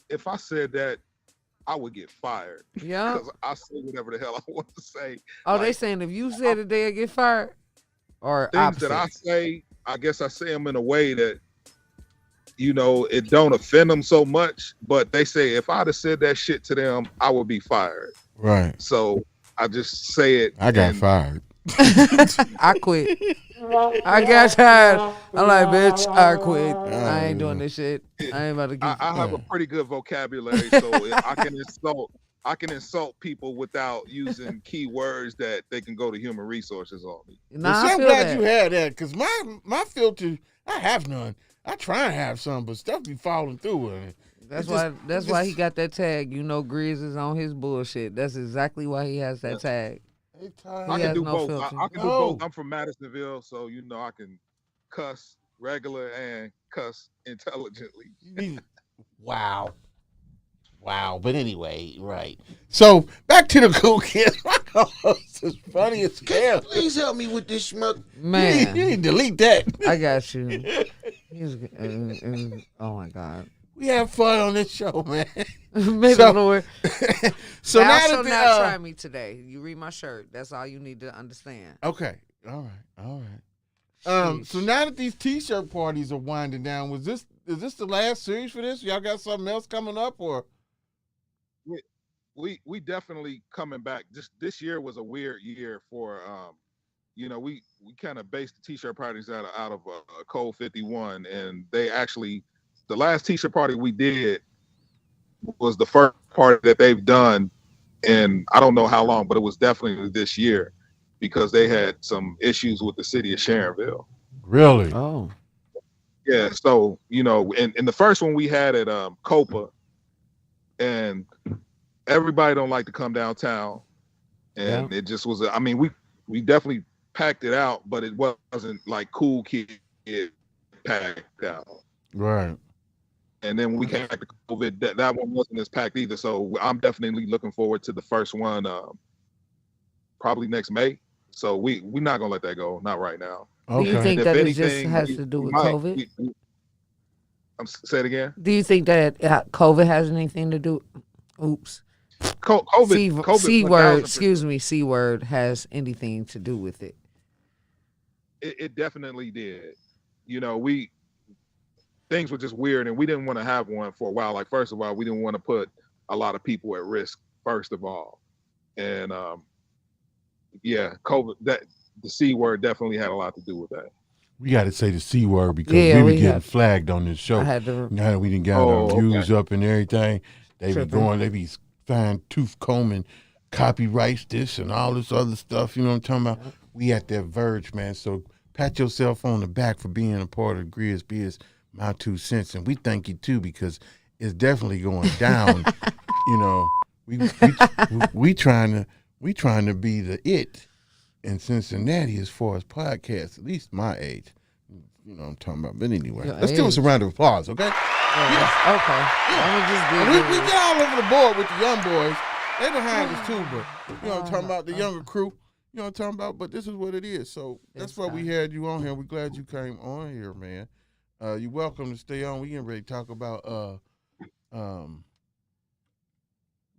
if I said that, I would get fired Yeah. because I say whatever the hell I want to say. Oh, they Like, saying if you said it, they'll get fired? Or things opposite? that I say, I guess I say them in a way that, it don't offend them so much. But they say if I'd have said that shit to them, I would be fired. Right. So I just say it. I got and fired. I quit. I got tired. I'm like, bitch, I quit. I ain't doing this shit. I ain't about to get. I have a pretty good vocabulary, so I can insult people without using key words that they can go to human resources on me. Nah, Well, see, I I'm feel glad that. you had that because my filter, I have none. I try and have some, but stuff be falling through. And That's it why. just- That's it why just- he got that tag. Grizz is on his bullshit. That's exactly why he has that tag. Hey, Ty, I He can has do no both. filter. I can do No. both. I'm from Madisonville, so I can cuss regular and cuss intelligently. Wow. Wow. But anyway, right. So back to the cool kids. My co-host is funny as hell. Please help me with this schmuck. Man, You need to delete that. I got you. Oh my God. We have fun on this show, man. May So- the Lord. So Thou now shalt that not try me today. You read my shirt. That's all you need to understand. okay. All right. So Sheesh. now that these t-shirt parties are winding down, is this the last series for this? Y'all got something else coming up or? We definitely coming back. Just this year was a weird year for we kind of based the t-shirt parties out of Code 51, and they actually the last t-shirt party we did was the first party that they've done in I don't know how long, but it was definitely this year because they had some issues with the city of Sharonville. Really? Oh. Yeah, so in the first one we had at Copa, and everybody don't like to come downtown, and it just was. I mean, we definitely packed it out, but it wasn't like cool kid packed out. Right. And then when we came back to COVID, that one wasn't as packed either. So I'm definitely looking forward to the first one, probably next May. So we're not gonna let that go, not right now. Do you Okay. think If that it just anything, has we- to do we with might- COVID? Say it again. Do you think that COVID has anything to do? Oops. COVID. C 1000%. word. Excuse me. C word has anything to do with it? It definitely did. Things were just weird, and we didn't want to have one for a while. Like, first of all, we didn't want to put a lot of people at risk, first of all. And COVID, that the C word definitely had a lot to do with that. We got to say the C word because Yeah, we we be getting have- flagged on this show. I had to. Now that we done got our Oh, views up and everything, they be Tripping. they be fine tooth combing copyrights this and all this other stuff. You know what I'm talking about? We at that verge, man. So pat yourself on the back for being a part of GRIZZBIZMY2SENSE, and we thank you too because it's definitely going down. we trying to be the it in Cincinnati as far as podcasts, at least my age. You know what I'm talking about. But anyway, Your let's give us a age. round of applause, okay? Okay. I'm gonna just And give we you. get all over the board with the young boys. They behind us too, but you know what I'm talking about, the younger crew. You know what I'm talking about? But this is what it is. So that's why we had you on here. We're glad you came on here, man. You're welcome to stay on. We getting ready to talk about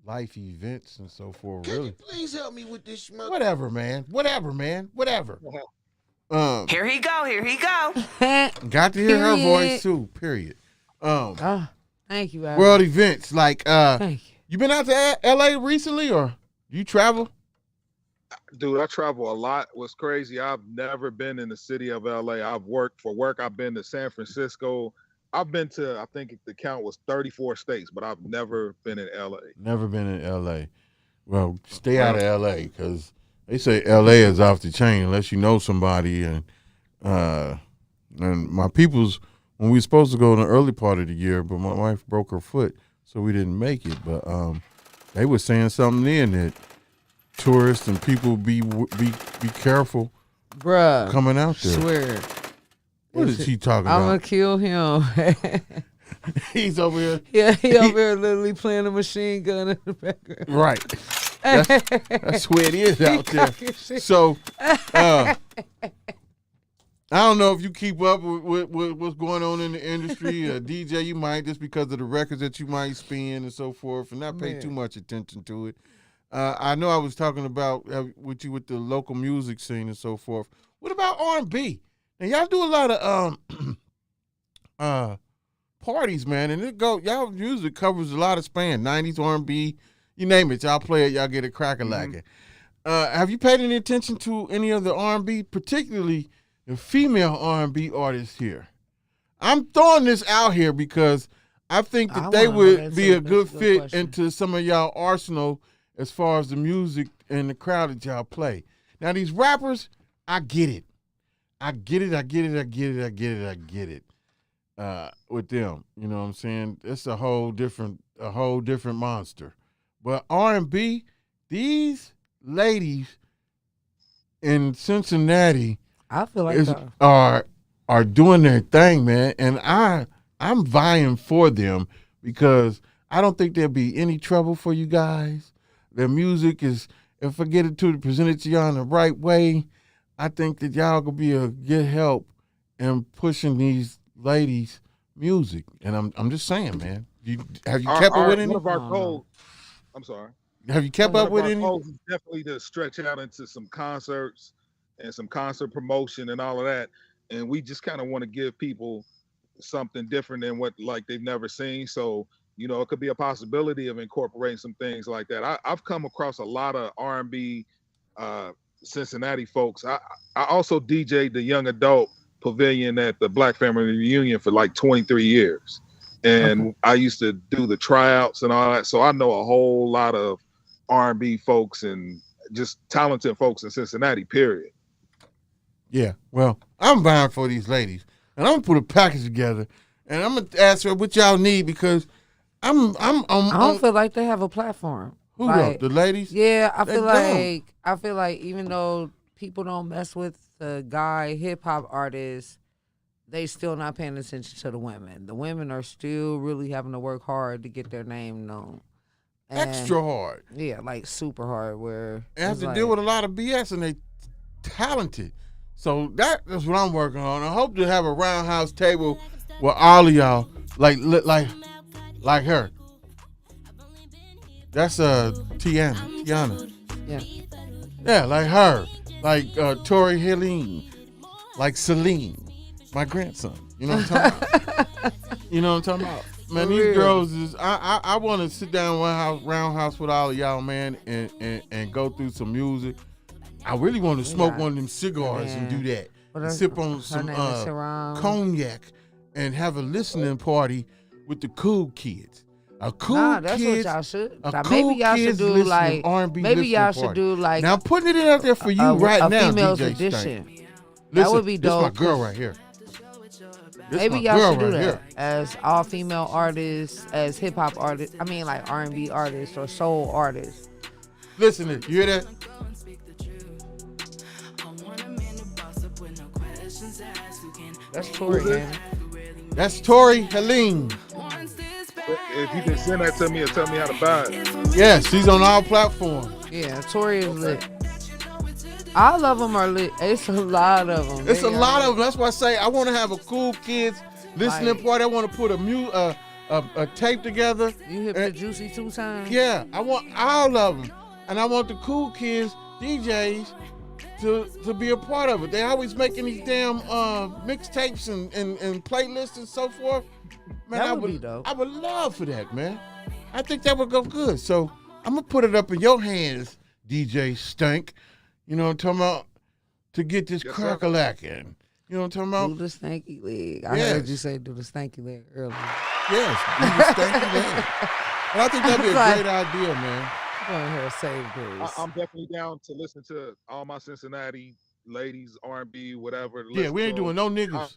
life events and so forth. Can Really. you please help me with this schmuck? Whatever, man. Whatever. Here he go. Got to hear her Period. voice too. Period. Thank you, Adam. World events like Thank you. you been out to LA recently or you travel? Dude, I travel a lot. What's crazy, I've never been in the city of LA. I've worked for work. I've been to San Francisco. I've been to, I think the count was 34 states, but I've never been in LA. Never been in L.A. Well, stay out of L.A. because they say L.A. is off the chain unless you know somebody. And my people's, when we were supposed to go in the early part of the year, but my wife broke her foot, so we didn't make it. But they were saying something then that tourists and people be careful Bruh. coming out there. Swear. What is he talking I'm gonna about? kill him. He's over here. Yeah, he over here literally playing a machine gun in the background. Right. That's where it is out there. So, I don't know if you keep up with what's going on in the industry. DJ, you might, just because of the records that you might spin and so forth, and not pay Man. too much attention to it. I know I was talking about with you with the local music scene and so forth. What about R&B? Now, y'all do a lot of parties, man, and y'all music covers a lot of span, 90s R&B, you name it. Y'all play it, y'all get it crack-a-lacking. Have you paid any attention to any of the R&B, particularly the female R&B artists here? I'm throwing this out here because I think that I they wanna know would that be too. a good That's a good fit question. into some of y'all arsenal as far as the music and the crowd that y'all play. Now, these rappers, I get it. With them, you know what I'm saying? It's a whole different monster. But R&B, these ladies in Cincinnati I feel like are are doing their thing, man, and I'm vying for them because I don't think there'll be any trouble for you guys. Their music is, if I get it to present it to y'all in the right way, I think that y'all could be a good help in pushing these ladies' music. And I'm just saying, man. Have you kept up with any? One of our goals. I'm sorry. Have you kept up with any? One of our goals is definitely to stretch out into some concerts and some concert promotion and all of that. And we just kind of want to give people something different than what like they've never seen. So, it could be a possibility of incorporating some things like that. I've come across a lot of R&B Cincinnati folks. I also DJ'd the young adult pavilion at the Black Family Reunion for like 23 years. And I used to do the tryouts and all that. So I know a whole lot of R&B folks and just talented folks in Cincinnati, period. Yeah, well, I'm vying for these ladies. And I'm going to put a package together. And I'm going to ask her what y'all need because I don't feel like they have a platform. Who like, the ladies? Yeah, I feel like even though people don't mess with the guy hip hop artists, they still not paying attention to the women. The women are still really having to work hard to get their name known. And, extra hard. Yeah, like super hard. Where they have to deal with a lot of BS and they talented. So that's what I'm working on. I hope to have a roundhouse table with all of y'all, like her. That's Tiana. Yeah. Yeah, like her. Like Tori Helene. Like Celine, my grandson. You know what I'm talking about? You know what I'm talking about? Man, these girls is I want to sit down roundhouse with all of y'all, man, and go through some music. I really want to smoke one of them cigars and do that. And sip on some cognac and have a listening party with the cool kids. That's what y'all should. Maybe y'all should do like R&B. Maybe y'all should do like. Now I'm putting it out there for you right now, females DJ edition. Stank. That would be dope. This my girl right here. Maybe y'all should do that as all female artists, as hip hop artists. I mean, like R&B artists or soul artists. Listen, you hear that? That's Tori, man. That's Tori Helene. If you can send that to me or tell me how to buy it. Yeah, she's on all platforms. Yeah, Tori is lit. All of them are lit. It's a lot of them. It's a lot of them. That's why I say I want to have a cool kids listening party. I want to put a tape together. You hit the Juicy 2 times? Yeah, I want all of them. And I want the cool kids, DJs, to be a part of it. They always making these damn mixtapes and playlists and so forth. Man, that would be dope. I would love for that, man. I think that would go good. So I'm gonna put it up in your hands, DJ Stank. You know what I'm talking about? To get this crack-a-lackin'. You know what I'm talking about? Do the stanky leg. I heard you say do the stanky leg earlier. Yes, do the stanky leg. And I think that'd be a great idea, man. I'm going to save Grizz. I'm definitely down to listen to all my Cincinnati ladies, R&B, whatever. Yeah, we ain't doing no niggas.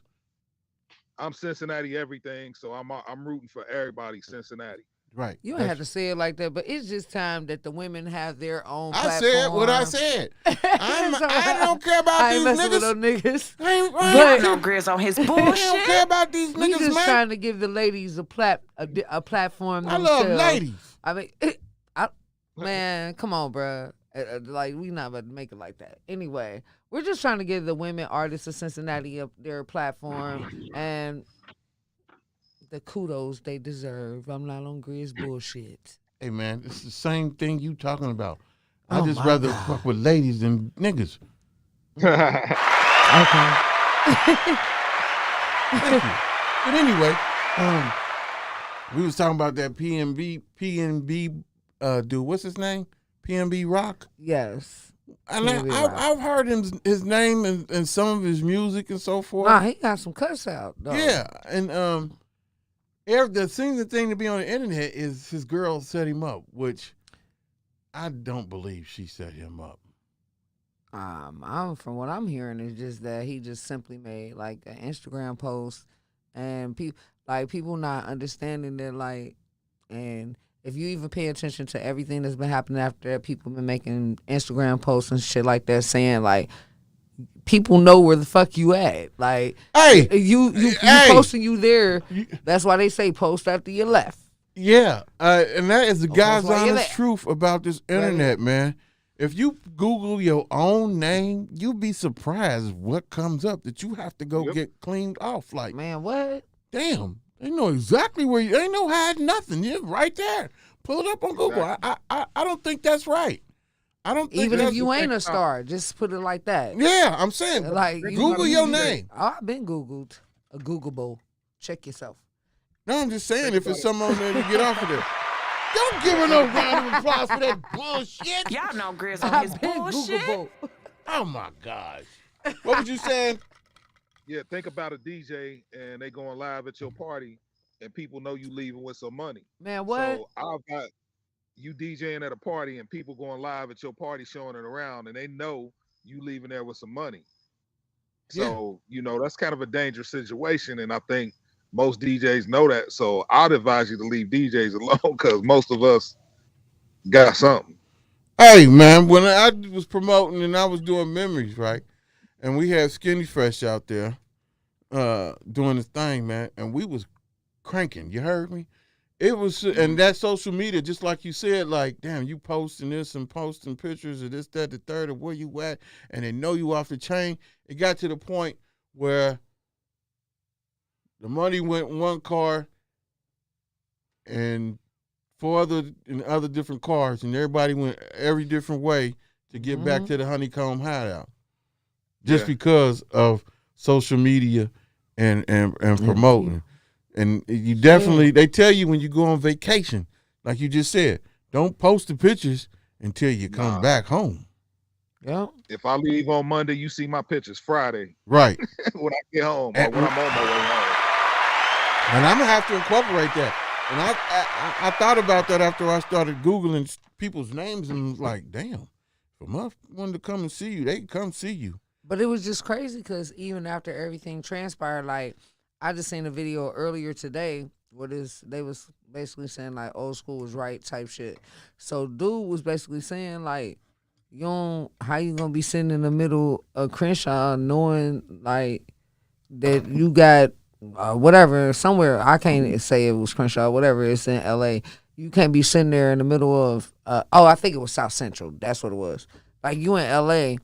I'm Cincinnati everything, so I'm rooting for everybody Cincinnati. Right. You don't have to say it like that, but it's just time that the women have their own platform. I said what I said. I don't care about these niggas. With them niggas. I know Grizz on his bullshit. I don't care about these niggas, we just man. trying to give the ladies a platform. I love ladies. I mean, man, come on, bro. Like, we not about to make it like that. Anyway, we're just trying to give the women artists of Cincinnati their platform and the kudos they deserve. I'm not on Grizz bullshit. Hey, man, it's the same thing you talking about. I just rather fuck with ladies than niggas. Okay. Thank you. But anyway, we was talking about that PNB dude. What's his name? PNB Rock? Yes. And I've heard his name and some of his music and so forth. Nah, he got some cuss out, though. Yeah, and the thing to be on the internet is his girl set him up, which I don't believe she set him up. From what I'm hearing is just that he just simply made like an Instagram post, and people not understanding that, like, and if you even pay attention to everything that's been happening after that, people been making Instagram posts and shit like that saying like, people know where the fuck you at. Like, Hey, you hey. posting you there. That's why they say post after you left. Yeah, and that is the God's why you're honest there. truth about this internet, man. If you Google your own name, you'll be surprised what comes up that you have to go get cleaned off. Like, Man, what? damn, they know exactly where you. They know hide nothing. You're right there. Pull it up on Google. I don't think that's right. I don't think Even that's if you ain't a star, just put it like that. Yeah, I'm saying, Like, Google your name. I've been Googled. A Googleable. Check yourself. No, I'm just saying, if it's something on there, you get off of there. Don't give her no round of applause for that bullshit. Y'all know Grizz on his I've been bullshit. Googleable. Oh my gosh. What was you saying? Yeah, think about a DJ and they going live at your party and people know you leaving with some money. Man, what? So I've got you DJing at a party and people going live at your party showing it around and they know you leaving there with some money. So, that's kind of a dangerous situation. And I think most DJs know that. So I'd advise you to leave DJs alone because most of us got something. Hey, man, when I was promoting and I was doing memories, right? And we had Skinny Fresh out there doing his thing, man. And we was cranking. You heard me? It was, and that social media, just like you said, like, damn, you posting this and posting pictures of this, that, the third, of where you at, and they know you off the chain. It got to the point where the money went in one car and four other different cars, and everybody went every different way to get back to the Honeycomb Hideout, just because of social media and promoting. And you definitely, they tell you when you go on vacation, like you just said, don't post the pictures until you come back home. Yeah. If I leave on Monday, you see my pictures Friday. Right. When I get home or when I'm on my way home. And I'm going to have to incorporate that. And I thought about that after I started Googling people's names and was like, damn, if I wanted to come and see you, they can come see you. But it was just crazy because even after everything transpired, like, I just seen a video earlier today where they was basically saying, like, old school was right type shit. So dude was basically saying, like, how you gonna be sitting in the middle of Crenshaw knowing, like, that you got whatever, somewhere, I can't say it was Crenshaw, whatever, it's in L.A. You can't be sitting there in the middle of, I think it was South Central. That's what it was. Like, you in L.A.,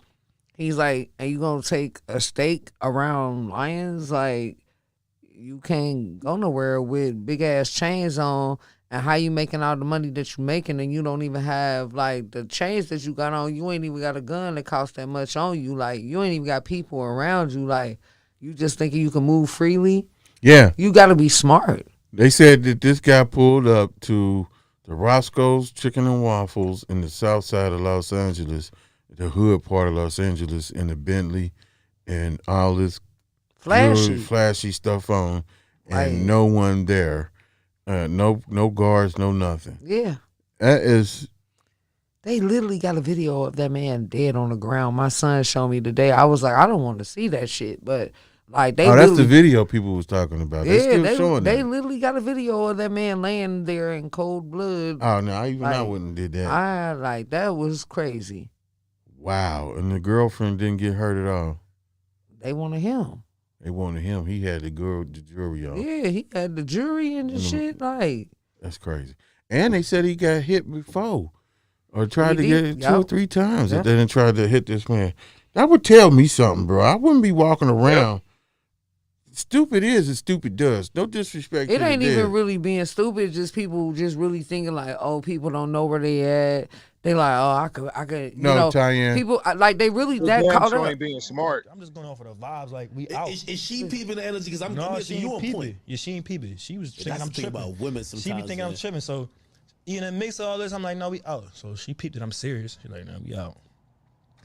he's like, and you gonna take a stake around lions? Like, you can't go nowhere with big-ass chains on, and how you making all the money that you making, and you don't even have, like, the chains that you got on, you ain't even got a gun that costs that much on you. Like, you ain't even got people around you. Like, you just thinking you can move freely? Yeah. You got to be smart. They said that this guy pulled up to the Roscoe's Chicken and Waffles in the south side of Los Angeles, the hood part of Los Angeles, in the Bentley and all this flashy stuff on, and no one there. No guards, no nothing. Yeah. That is. They literally got a video of that man dead on the ground. My son showed me today. I was like, I don't want to see that shit, but like they. That's the video people was talking about. Yeah, they literally got a video of that man laying there in cold blood. Oh no, I wouldn't did that. That was crazy. Wow, and the girlfriend didn't get hurt at all. They wanted him. He had the jury on. Yeah, he had the jury and the shit. Like, that's crazy. And they said he got hit before, or tried to get it 2 or 3 times. That they didn't try to hit this man. That would tell me something, bro. I wouldn't be walking around. Stupid is and stupid does. No disrespect. It ain't even really being stupid. Just people just really thinking like, oh, people don't know where they at. They like, oh, I could. Cheyenne. People like they really that caught up. Ain't being smart. I'm just going off of the vibes. Like we out. Is she peeping the energy? Because I'm she you on peeping. point. Yeah, she ain't peeping. She was thinking That's I'm the thing tripping. about women sometimes. She be thinking I'm tripping. So in the mix of all this, I'm like, no, we out. So she peeped it. I'm serious. She's like, no, we out.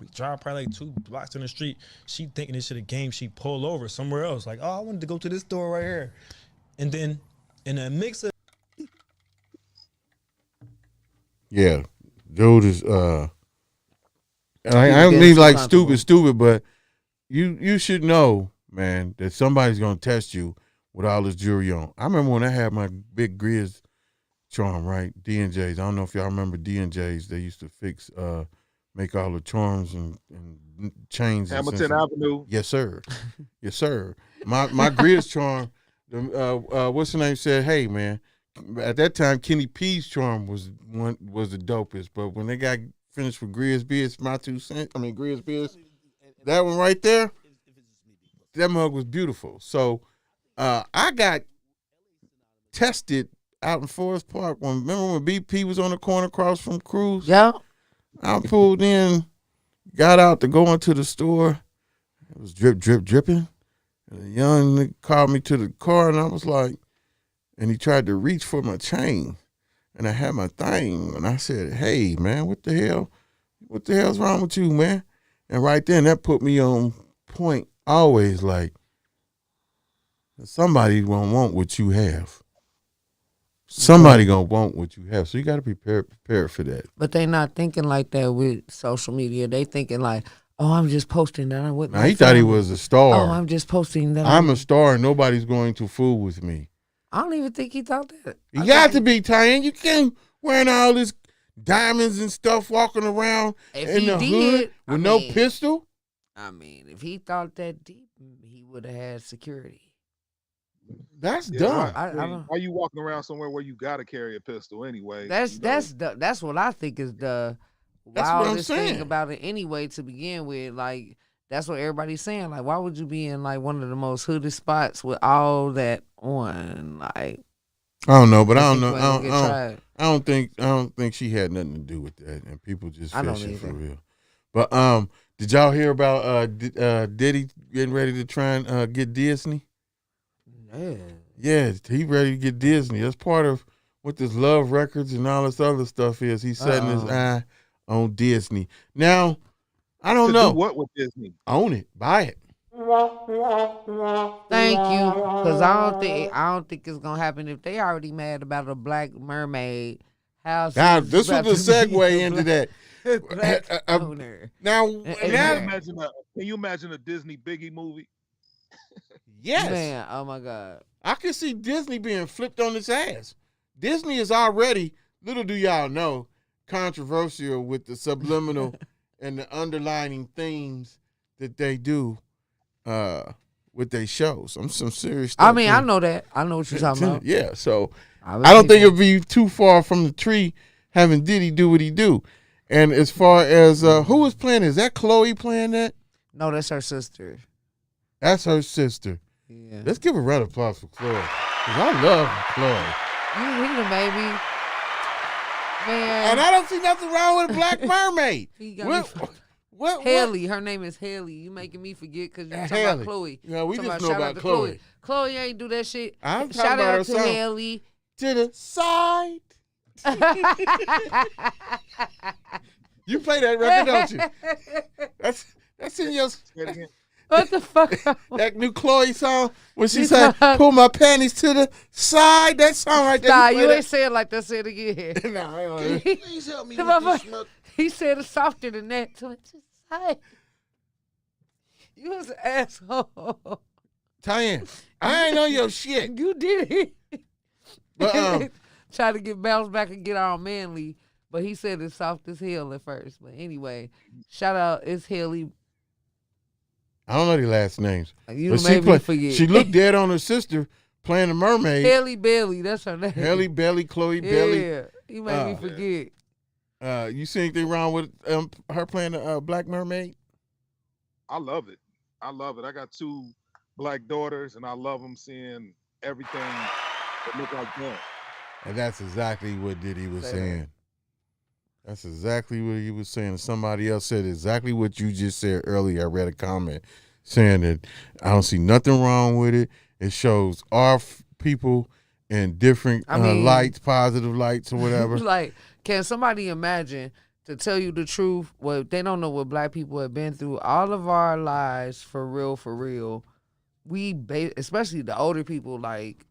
We drive probably like 2 blocks in the street. She thinking this shit a game. She pulled over somewhere else. Like, oh, I wanted to go to this store right here. And then in the mix of dude is and I don't mean like stupid, but you should know, man, that somebody's gonna test you with all this jewelry on. I remember when I had my big Grizz charm, right? D&Js. I don't know if y'all remember D&Js. They used to fix make all the charms and chains. Hamilton Avenue. Yes, sir. Yes, sir. My Grizz charm. What's the name? Said, hey man. At that time, Kenny P's charm was the dopest. But when they got finished with GRIZZBIZMY2SENSE-Ep114 that one right there, that mug was beautiful. So I got tested out in Forest Park. Remember when BP was on the corner across from Cruz? Yeah. I pulled in, got out to go into the store. It was dripping. And a young nigga called me to the car, and I was like, and he tried to reach for my chain. And I had my thing, and I said, hey, man, what the hell? What the hell's wrong with you, man? And right then, that put me on point, always like, somebody gonna want what you have. Somebody gonna want what you have. So you gotta be prepared for that. But they not thinking like that with social media. They thinking like, oh, I'm just posting that I'm with my he thought he was a star. Oh, I'm just posting that I'm a star and nobody's going to fool with me. I don't even think he thought that. You got to be, Tyan. You can't wearing all this diamonds and stuff walking around in the hood with no pistol. I mean, if he thought that deep, he would have had security. That's dumb. Why you walking around somewhere where you gotta carry a pistol anyway? That's what I think is the wildest thing about it anyway. To begin with, like that's what everybody's saying. Like, why would you be in like one of the most hooded spots with all that on? Like, I don't know, but I don't know. I don't think she had nothing to do with that, and people just fishing for real. But did y'all hear about Diddy getting ready to try and get Disney? Yeah, he ready to get Disney. That's part of what this Love Records and all this other stuff is. He's setting his eye on Disney. Now, I don't know. Do what with Disney? Own it. Buy it. Thank you. Because I don't think it's gonna happen. If they already mad about a black mermaid, how God, this was the segue into that. Black owner. Now, Can you imagine a Disney Biggie movie? Yes. Man, oh my God. I can see Disney being flipped on its ass. Disney is already, little do y'all know, controversial with the subliminal and the underlining themes that they do with their shows. Some serious stuff. I mean, I know that. I know what you're talking about. Yeah, so I don't think it'd be too far from the tree having Diddy do what he do. And as far as who is playing, is that Chloe playing that? No, that's her sister. That's her sister. Yeah. Let's give a round of applause for Chloe. Because I love Chloe. You hit him, baby. Man. And I don't see nothing wrong with a black mermaid. What? Haley. Her name is Haley. You making me forget because you talking about Chloe. Yeah, we just know about Chloe. Chloe ain't do that shit. I'm talking Shout about out her to song. Haley. To the side. You play that record, don't you? That's in your... What the fuck? That new Chloe song when she said, pull my panties to the side. That song right there. Nah, you ain't say it like that. Say it again. Please help me with this smoke. He said it softer than that. To the side. You was an asshole. Tyan, I ain't know your shit. You did it. But, try to get bounced back and get all manly. But he said it's soft as hell at first. But anyway, shout out, it's Haley. I don't know their last names. You made me forget. She looked dead on her sister playing a mermaid. Haley Bailey, that's her name. Haley Bailey, Chloe Bailey. Yeah, he made me forget. You see anything wrong with her playing a black mermaid? I love it. I got 2 black daughters, and I love them seeing everything that look like that. And that's exactly what Diddy was saying. That's exactly what he was saying. Somebody else said exactly what you just said earlier. I read a comment saying that I don't see nothing wrong with it. It shows our people in different lights, positive lights or whatever. Like, can somebody imagine, to tell you the truth, well, they don't know what black people have been through all of our lives, for real. We, especially the older people, like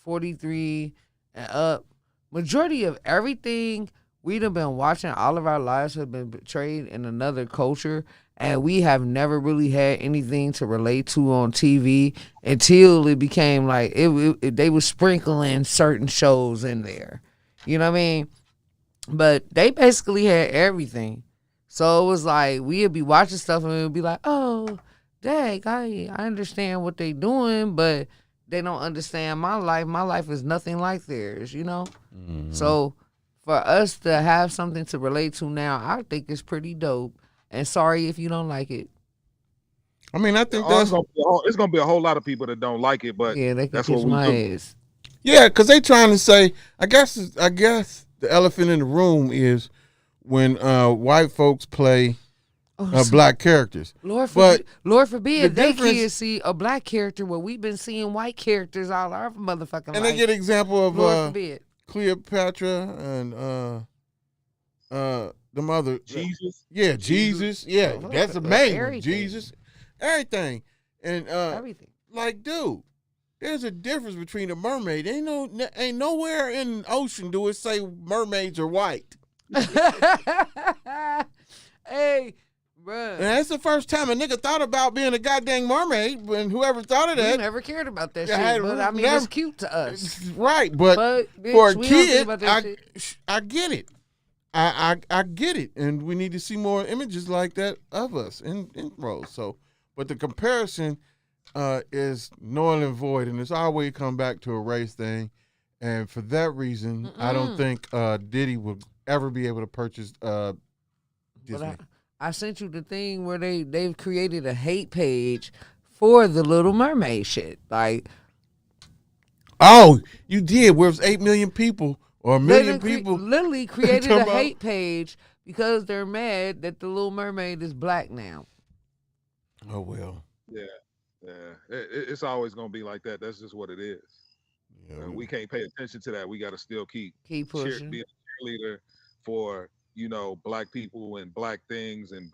43 and up, majority of everything we done been watching all of our lives have been portrayed in another culture, and we have never really had anything to relate to on TV until it became like they were sprinkling certain shows in there. You know what I mean? But they basically had everything. So it was like we'd be watching stuff and we'd be like, oh, dang, I understand what they doing, but they don't understand my life. My life is nothing like theirs, you know? Mm-hmm. So for us to have something to relate to now, I think it's pretty dope. And sorry if you don't like it. I mean, I think it's gonna be a whole lot of people that don't like it, but yeah, they can that's what kiss we my do. ass. Yeah, because they trying to say, I guess the elephant in the room is when white folks play black characters. Lord forbid they kids see a black character where we've been seeing white characters all our motherfucking life. And they get an example of Lord forbid. Cleopatra and the mother. Jesus. Yeah, Jesus. Yeah, that's the main one. Jesus. Everything. And everything. Like, dude, there's a difference between a mermaid. Ain't nowhere in the ocean do it say mermaids are white. Hey, bruh. And that's the first time a nigga thought about being a goddamn mermaid. When whoever thought of that, we never cared about that shit. But I mean, it's cute to us, right? But bitch, for a we kid, don't think about that I get it. I get it, and we need to see more images like that of us in roles. So, but the comparison is null and void, and it's always come back to a race thing. And for that reason, I don't think Diddy will ever be able to purchase Disney. But I sent you the thing where they've created a hate page for the Little Mermaid shit. Like, oh, you did. Where it was 8 million people or a million people literally created a hate page because they're mad that the Little Mermaid is black now. Oh well. Yeah. It's always gonna be like that. That's just what it is. Yeah, we can't pay attention to that. We got to still keep pushing. Be a cheerleader for black people and black things and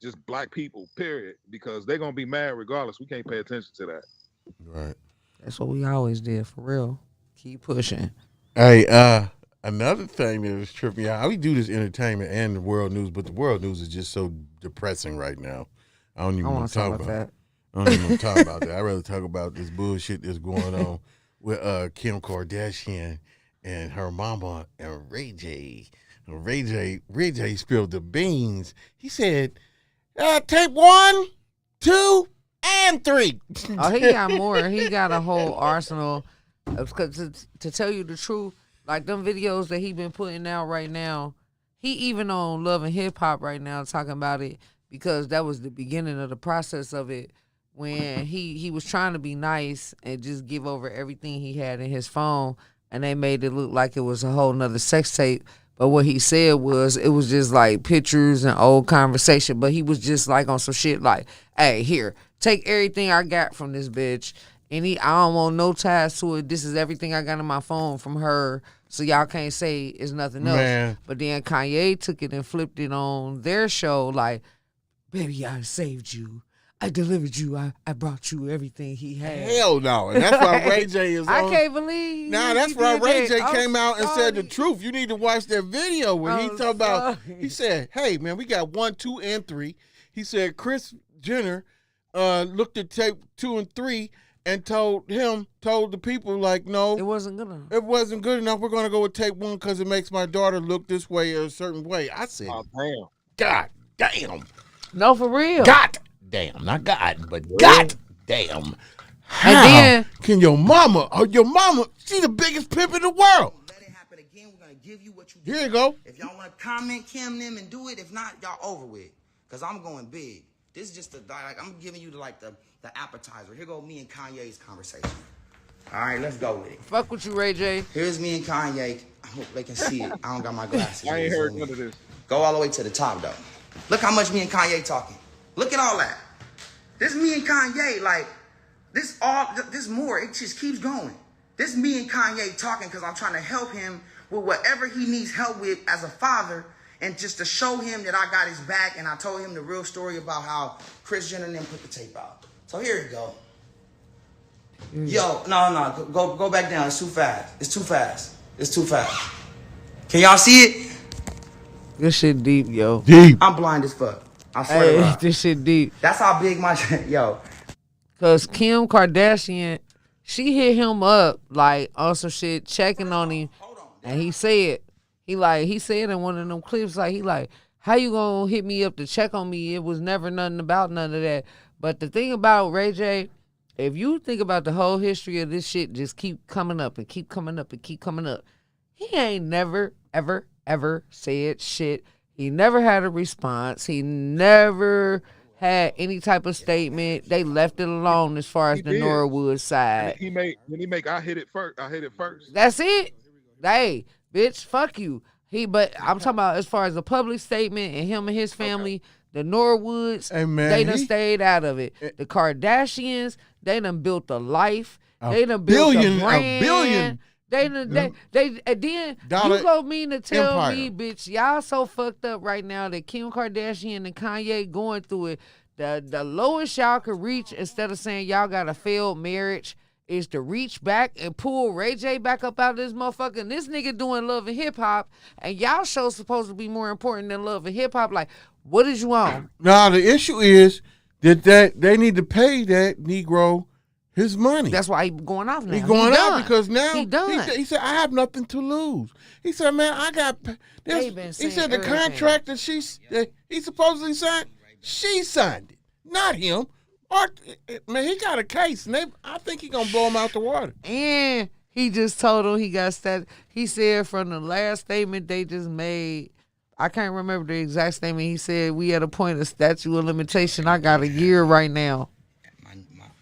just black people. Period. Because they're gonna be mad regardless. We can't pay attention to that. Right. That's what we always did, for real. Keep pushing. Hey, another thing that was tripping out. We do this entertainment and the world news, but the world news is just so depressing right now. I don't even want to talk about that. I don't even want to talk about that. I'd rather talk about this bullshit that's going on with Kim Kardashian and her mama and Ray J. Ray J spilled the beans. He said, tape 1, 2, and 3. Oh, he got more. He got a whole arsenal. Because to tell you the truth, like them videos that he been putting out right now, he even on Love and Hip Hop right now talking about it, because that was the beginning of the process of it, when he was trying to be nice and just give over everything he had in his phone, and they made it look like it was a whole nother sex tape. But what he said was, it was just like pictures and old conversation. But he was just like on some shit like, hey, here, take everything I got from this bitch. And I don't want no ties to it. This is everything I got on my phone from her. So y'all can't say it's nothing else. Man. But then Kanye took it and flipped it on their show like, baby, I saved you. I delivered you. I brought you everything he had. Hell no. And that's why Ray J is on. I can't believe. Nah, that's why Ray J came out and said the truth. You need to watch that video where he talked about, he said, hey, man, we got 1, 2, and 3. He said Kris Jenner looked at tape 2 and 3 and told the people, like, no. It wasn't good enough. It wasn't good enough. We're going to go with tape 1 because it makes my daughter look this way or a certain way. I said, oh, damn. God damn. No, for real. God damn. Not God, but God damn. How and then can your mama, she the biggest pimp in the world? Let it happen again. We're going to give you what you Here you deserve. go. If y'all want to comment, Kim, them, and do it. If not, y'all over with. Because I'm going big. This is just I'm giving you the appetizer. Here go me and Kanye's conversation. All right, let's go with it. Fuck with you, Ray J. Here's me and Kanye. I hope they can see it. I don't got my glasses. I ain't heard none of this. Go all the way to the top, though. Look how much me and Kanye talking. Look at all that. This me and Kanye, like, this more. It just keeps going. This me and Kanye talking because I'm trying to help him with whatever he needs help with as a father, and just to show him that I got his back, and I told him the real story about how Kris Jenner and them put the tape out. So here you go. Yo, no, go back down. It's too fast. It's too fast. It's too fast. Can y'all see it? This shit deep, yo. Deep. I'm blind as fuck. I swear to God. This shit deep. That's how big my yo. Cause Kim Kardashian, she hit him up like on some shit, checking on him, and he said in one of them clips, like, how you gonna hit me up to check on me? It was never nothing about none of that. But the thing about Ray J, if you think about the whole history of this shit, just keep coming up and keep coming up and keep coming up. He ain't never, ever, ever said shit. He never had a response. He never had any type of statement. They left it alone as far as the Norwood side. He make I hit it first. That's it. Hey, bitch, fuck you. But I'm talking about as far as a public statement and him and his family, the Norwoods, hey man, they done stayed out of it. The Kardashians, they done built a life. They done built a brand. A billion. They and then you go mean to tell me, bitch, y'all so fucked up right now that Kim Kardashian and Kanye going through it. The lowest y'all could reach, instead of saying y'all got a failed marriage, is to reach back and pull Ray J back up out of this motherfucker. And this nigga doing Love and Hip Hop, and y'all show's supposed to be more important than Love and Hip Hop. Like, what is you on? Now the issue is that they need to pay that Negro his money. That's why he going off now. He's going out because now he done. He said, I have nothing to lose. He said, man, I got this. He said the contract that he supposedly signed, she signed it, not him. Man, he got a case, and I think he's gonna blow him out the water. And he just told him he got he said from the last statement they just made, I can't remember the exact statement. He said, we at a point of statute of limitation. I got a year right now.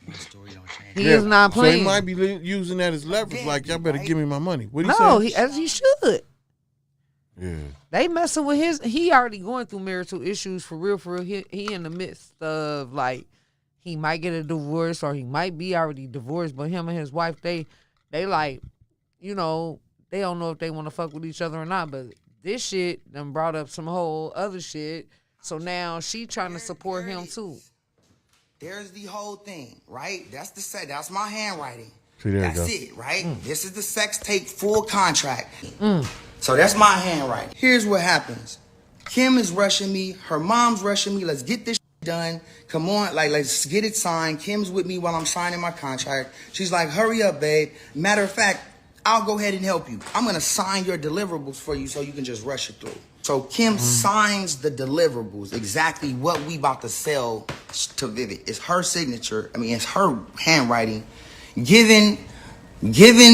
My story don't change. He is not playing. So he might be using that as leverage, like, y'all better give me my money. What do you say? No, as he should. Yeah. They messing with he already going through marital issues for real, for real. He in the midst of, like, he might get a divorce or he might be already divorced, but him and his wife, they like, you know, they don't know if they want to fuck with each other or not, but this shit done brought up some whole other shit. So now she trying to support him too. There's the whole thing, right? That's my handwriting. See, there that's it, right? This is the sex tape full contract. So that's my handwriting. Here's what happens. Kim is rushing me. Her mom's rushing me. Let's get this done. Come on, like, let's get it signed. Kim's with me while I'm signing my contract. She's like, hurry up, babe. Matter of fact, I'll go ahead and help you. I'm going to sign your deliverables for you so you can just rush it through. So Kim signs the deliverables, exactly what we about to sell to Vivid. It's her signature. I mean, it's her handwriting. Giving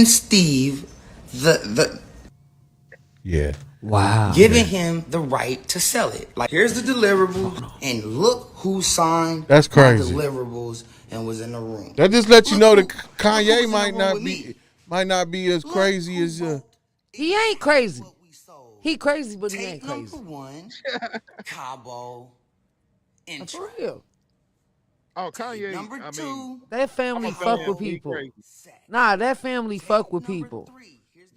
Steve the yeah. Wow. Giving him the right to sell it. Like, here's the deliverables, and look who signed That's crazy. the deliverables and was in the room. That just lets you know that Kanye might not be as crazy as He ain't crazy. He crazy, but he ain't crazy. Number one, Cabo intro. For real. Oh, Kanye. Number two, that family fuck with people. Nah, that family fuck with people.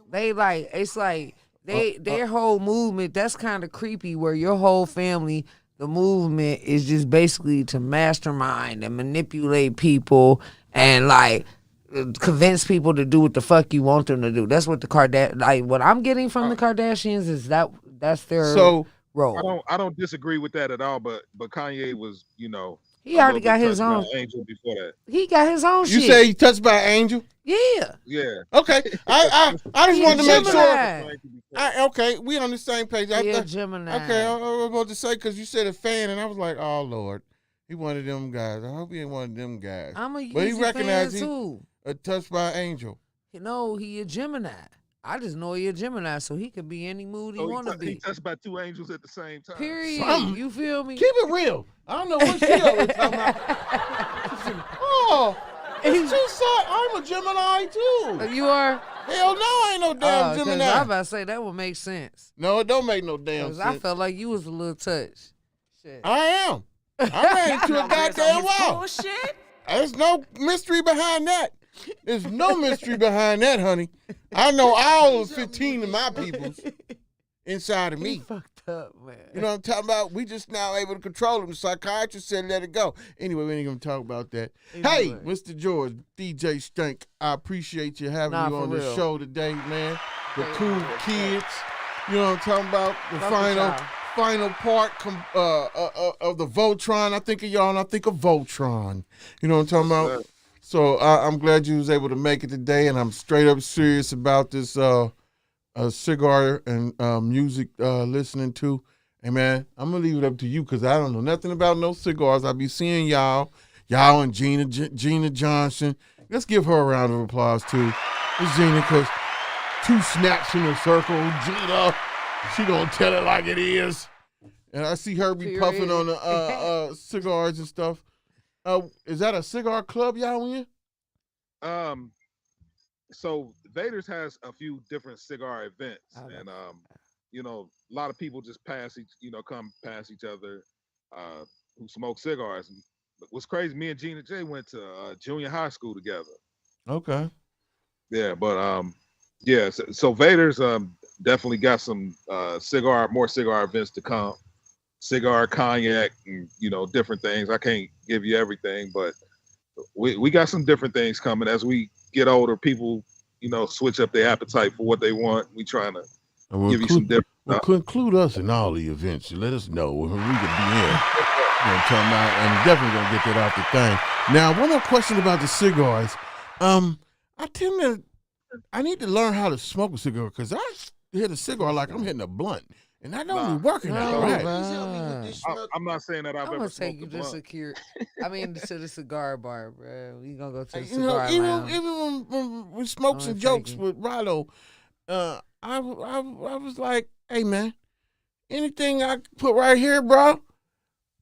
They like, it's like their whole movement, that's kind of creepy, where your whole family, the movement is just basically to mastermind and manipulate people and like convince people to do what the fuck you want them to do. That's what what I'm getting from the Kardashians is that's their role. I don't disagree with that at all, but Kanye was, you know, he already got his own Angel before that. He got his own shit. You say he touched by an angel? Yeah. Yeah. Okay. I just wanted to make Gemini. sure. Okay, we on the same page. Yeah, Gemini. Okay, I was about to say, because you said a fan, and I was like, oh, Lord. He one of them guys. I hope he ain't one of them guys. I'm a but he recognized fan too. A touched by an angel. No, he a Gemini. I just know he a Gemini, so he could be any mood he want to be. He touched by two angels at the same time. Period. You feel me? Keep it real. I don't know what she always talking about. Oh, it's just I'm a Gemini too. You are? Hell no, I ain't no damn Gemini. I was about to say that would make sense. No, it don't make no damn sense. I felt like you was a little touched. Shit. I am. I ran into a goddamn wall. There's no mystery behind that. There's no mystery behind that, honey. I know all 15 of my peoples inside of me. He fucked up, man. You know what I'm talking about? We just now able to control them. The psychiatrist said let it go. Anyway, we ain't going to talk about that. Hey, Mr. George, DJ Stank, I appreciate you having me on the show today, man. The cool kids. You know what I'm talking about? The final part of the Voltron. I think of y'all and I think of Voltron. You know what I'm talking about? So I'm glad you was able to make it today, and I'm straight up serious about this Cigar and music listening to. Hey, man, I'm going to leave it up to you because I don't know nothing about no cigars. I be seeing y'all and Gina Johnson. Let's give her a round of applause, too. It's Gina, because 2 snaps in a circle. Gina, she going to tell it like it is. And I see her be puffing on the cigars and stuff. Is that a cigar club y'all in? So Vader's has a few different cigar events, and you know, a lot of people just come past each other who smoke cigars. And what's crazy, me and Gina J went to junior high school together. Okay. Yeah, but yeah, so Vader's definitely got some more cigar events to come. Cigar, cognac, and different things. I can't give you everything, but we got some different things coming. As we get older, people switch up their appetite for what they want. We trying to give you some different. Include us in all the events. Let us know when we can be in. You know what I'm talking about? And definitely gonna get that off the thing. Now, one more question about the cigars. I need to learn how to smoke a cigar because I hit a cigar like I'm hitting a blunt. And that don't be working out right. I'm not saying that I'm I've ever gonna take smoked you a to blunt. to the cigar bar, bro. We gonna go to the cigar lounge. Even when we smoked some jokes with Rollo, I was like, hey man, anything I put right here, bro.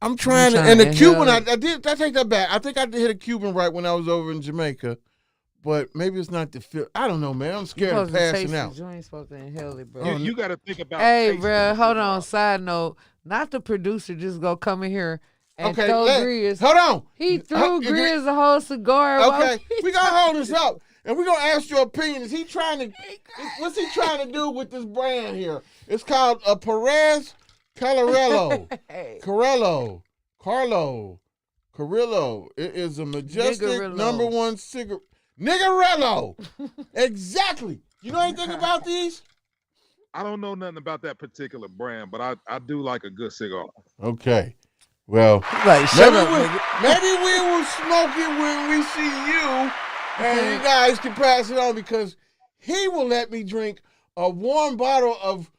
I'm trying to. And the Cuban, I take that back. I think I did hit a Cuban right when I was over in Jamaica. But maybe it's not the feel. I don't know, man. I'm scared of passing out. You ain't supposed to inhale it, bro. You got to think about. Hey, bro, hold on. Side note, not the producer just go come in here and throw Grizz. Hold on. He threw Grizz a whole cigar. Okay, we gonna hold this up, and we gonna ask your opinion. Is he trying to? What's he trying to do with this brand here? It's called a Perez Carrillo. Carrillo. It is a majestic #1 cigarette. Niggerello. Exactly. You know anything about these? I don't know nothing about that particular brand, but I do like a good cigar. Okay. Well, maybe we will smoke it when we see you, and you guys can pass it on because he will let me drink a warm bottle of.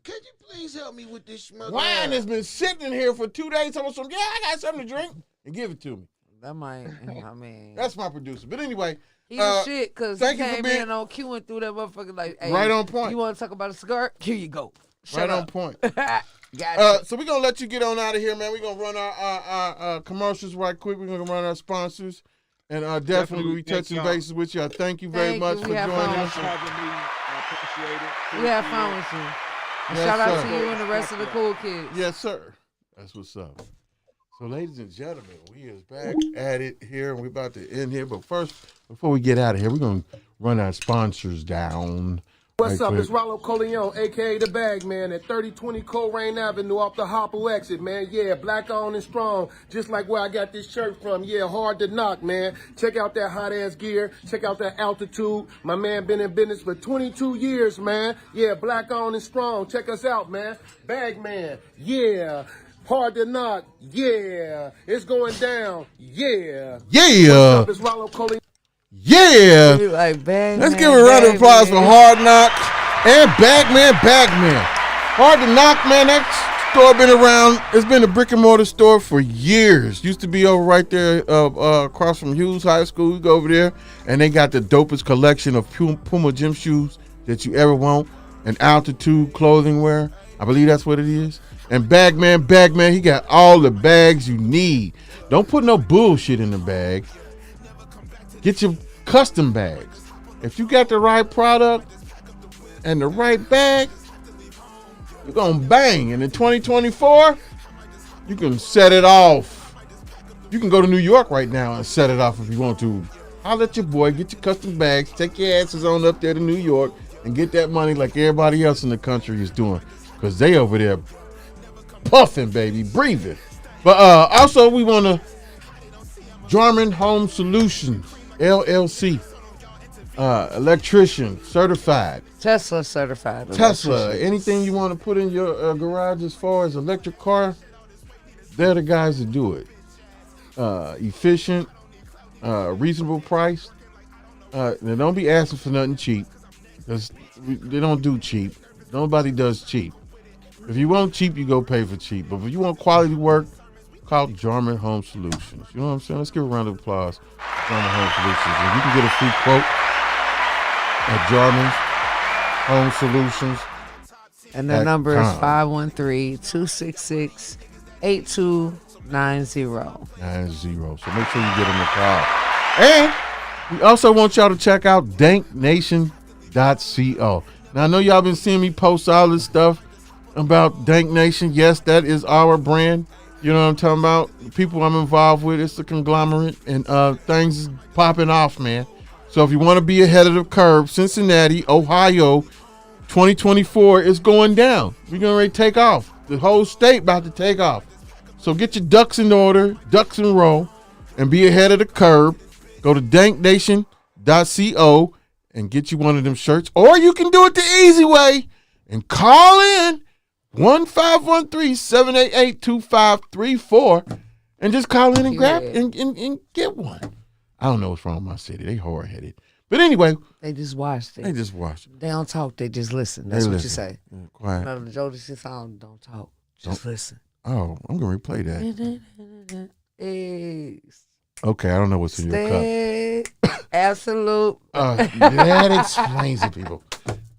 Can you please help me with this wine that's been sitting in here for 2 days? I got something to drink, and give it to me. That might, I mean. That's my producer. But anyway. He was shit because he came in on cue and threw that motherfucker like, hey. Right on point. You want to talk about a cigar? Here you go. Right on point. Gotcha. So we're going to let you get on out of here, man. We're going to run our commercials right quick. We're going to run our sponsors. And definitely we'll be touching bases with you. Thank you very much for joining us. I appreciate it. We have fun with you. And shout out to you and the rest of the cool kids. Yes, sir. That's what's up. So, ladies and gentlemen, we is back at it here, and we're about to end here. But first, before we get out of here, we're going to run our sponsors down. What's up? It's Rollo Coleon, a.k.a. The Bag Man, at 3020 Coleraine Avenue off the Hopper exit, man. Yeah, black on and strong, just like where I got this shirt from. Yeah, hard to knock, man. Check out that hot-ass gear. Check out that altitude. My man been in business for 22 years, man. Yeah, black on and strong. Check us out, man. Bag Man, yeah. Hard to knock, yeah. It's going down, yeah. Yeah. What's up? It's Rollo Coleon. Yeah. Like Let's give a round of applause for Hard Knocks and Bagman. Hard to Knock, man. That store been around. It's been a brick and mortar store for years. Used to be over right there across from Hughes High School. You go over there, and they got the dopest collection of Puma gym shoes that you ever want, and altitude clothing wear. I believe that's what it is. And Bagman, he got all the bags you need. Don't put no bullshit in the bag. Get your custom bags. If you got the right product and the right bag, you're going to bang. And in 2024, you can set it off. You can go to New York right now and set it off if you want to. Holler at your boy, get your custom bags, take your asses on up there to New York and get that money like everybody else in the country is doing. Because they over there puffing, baby, breathing. But also, we want to Jarman Home Solutions, LLC, electrician, certified. Tesla certified. Tesla, anything you want to put in your garage as far as electric car, they're the guys that do it. Efficient, reasonable price. Now don't be asking for nothing cheap, because they don't do cheap. Nobody does cheap. If you want cheap, you go pay for cheap. But if you want quality work, call Jarman Home Solutions. You know what I'm saying? Let's give a round of applause to Jarman Home Solutions. And you can get a free quote at Jarman's Home Solutions. And the number is 513-266-8290. 90. So make sure you get them a call. And we also want y'all to check out danknation.co. Now, I know y'all been seeing me post all this stuff about Dank Nation. Yes, that is our brand. You know what I'm talking about? The people I'm involved with, it's a conglomerate, and things is popping off, man. So if you want to be ahead of the curve, Cincinnati, Ohio, 2024 is going down. We're going to take off. The whole state about to take off. So get your ducks in order, ducks in a row, and be ahead of the curve. Go to danknation.co and get you one of them shirts. Or you can do it the easy way and call in 1-513-788-2534 and just call in and grab and get one. I don't know what's wrong with my city. They hard-headed. But anyway. They just watched it. They just watched it. They don't talk. They just listen. That's what you say. Yeah, quiet. No, the Jodeci song, don't talk. Just listen. Oh, I'm going to replay that. Okay, I don't know what's in your cup. Absolute. That explains it, people.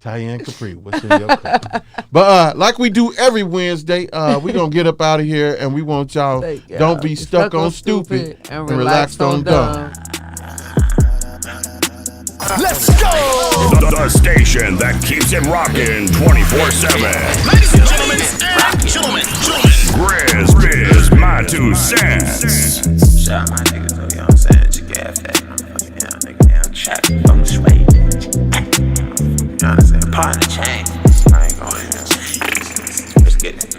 Tyann Capri, what's in your cup? But like we do every Wednesday, we're going to get up out of here, and we want y'all, don't be stuck on stupid and relaxed on dumb. Let's go! The station that keeps it rocking 24/7. Ladies and gentlemen, Grizz Biz My 2 Cents. Shout out my niggas, though, you know what I'm saying? Cigar, motherfucking young nigga down track, from the sway. You know what I'm saying? Part of the chain. I ain't going in there. Let's get it.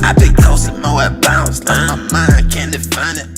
I think coasting more at bounce. On my mind, can't define it.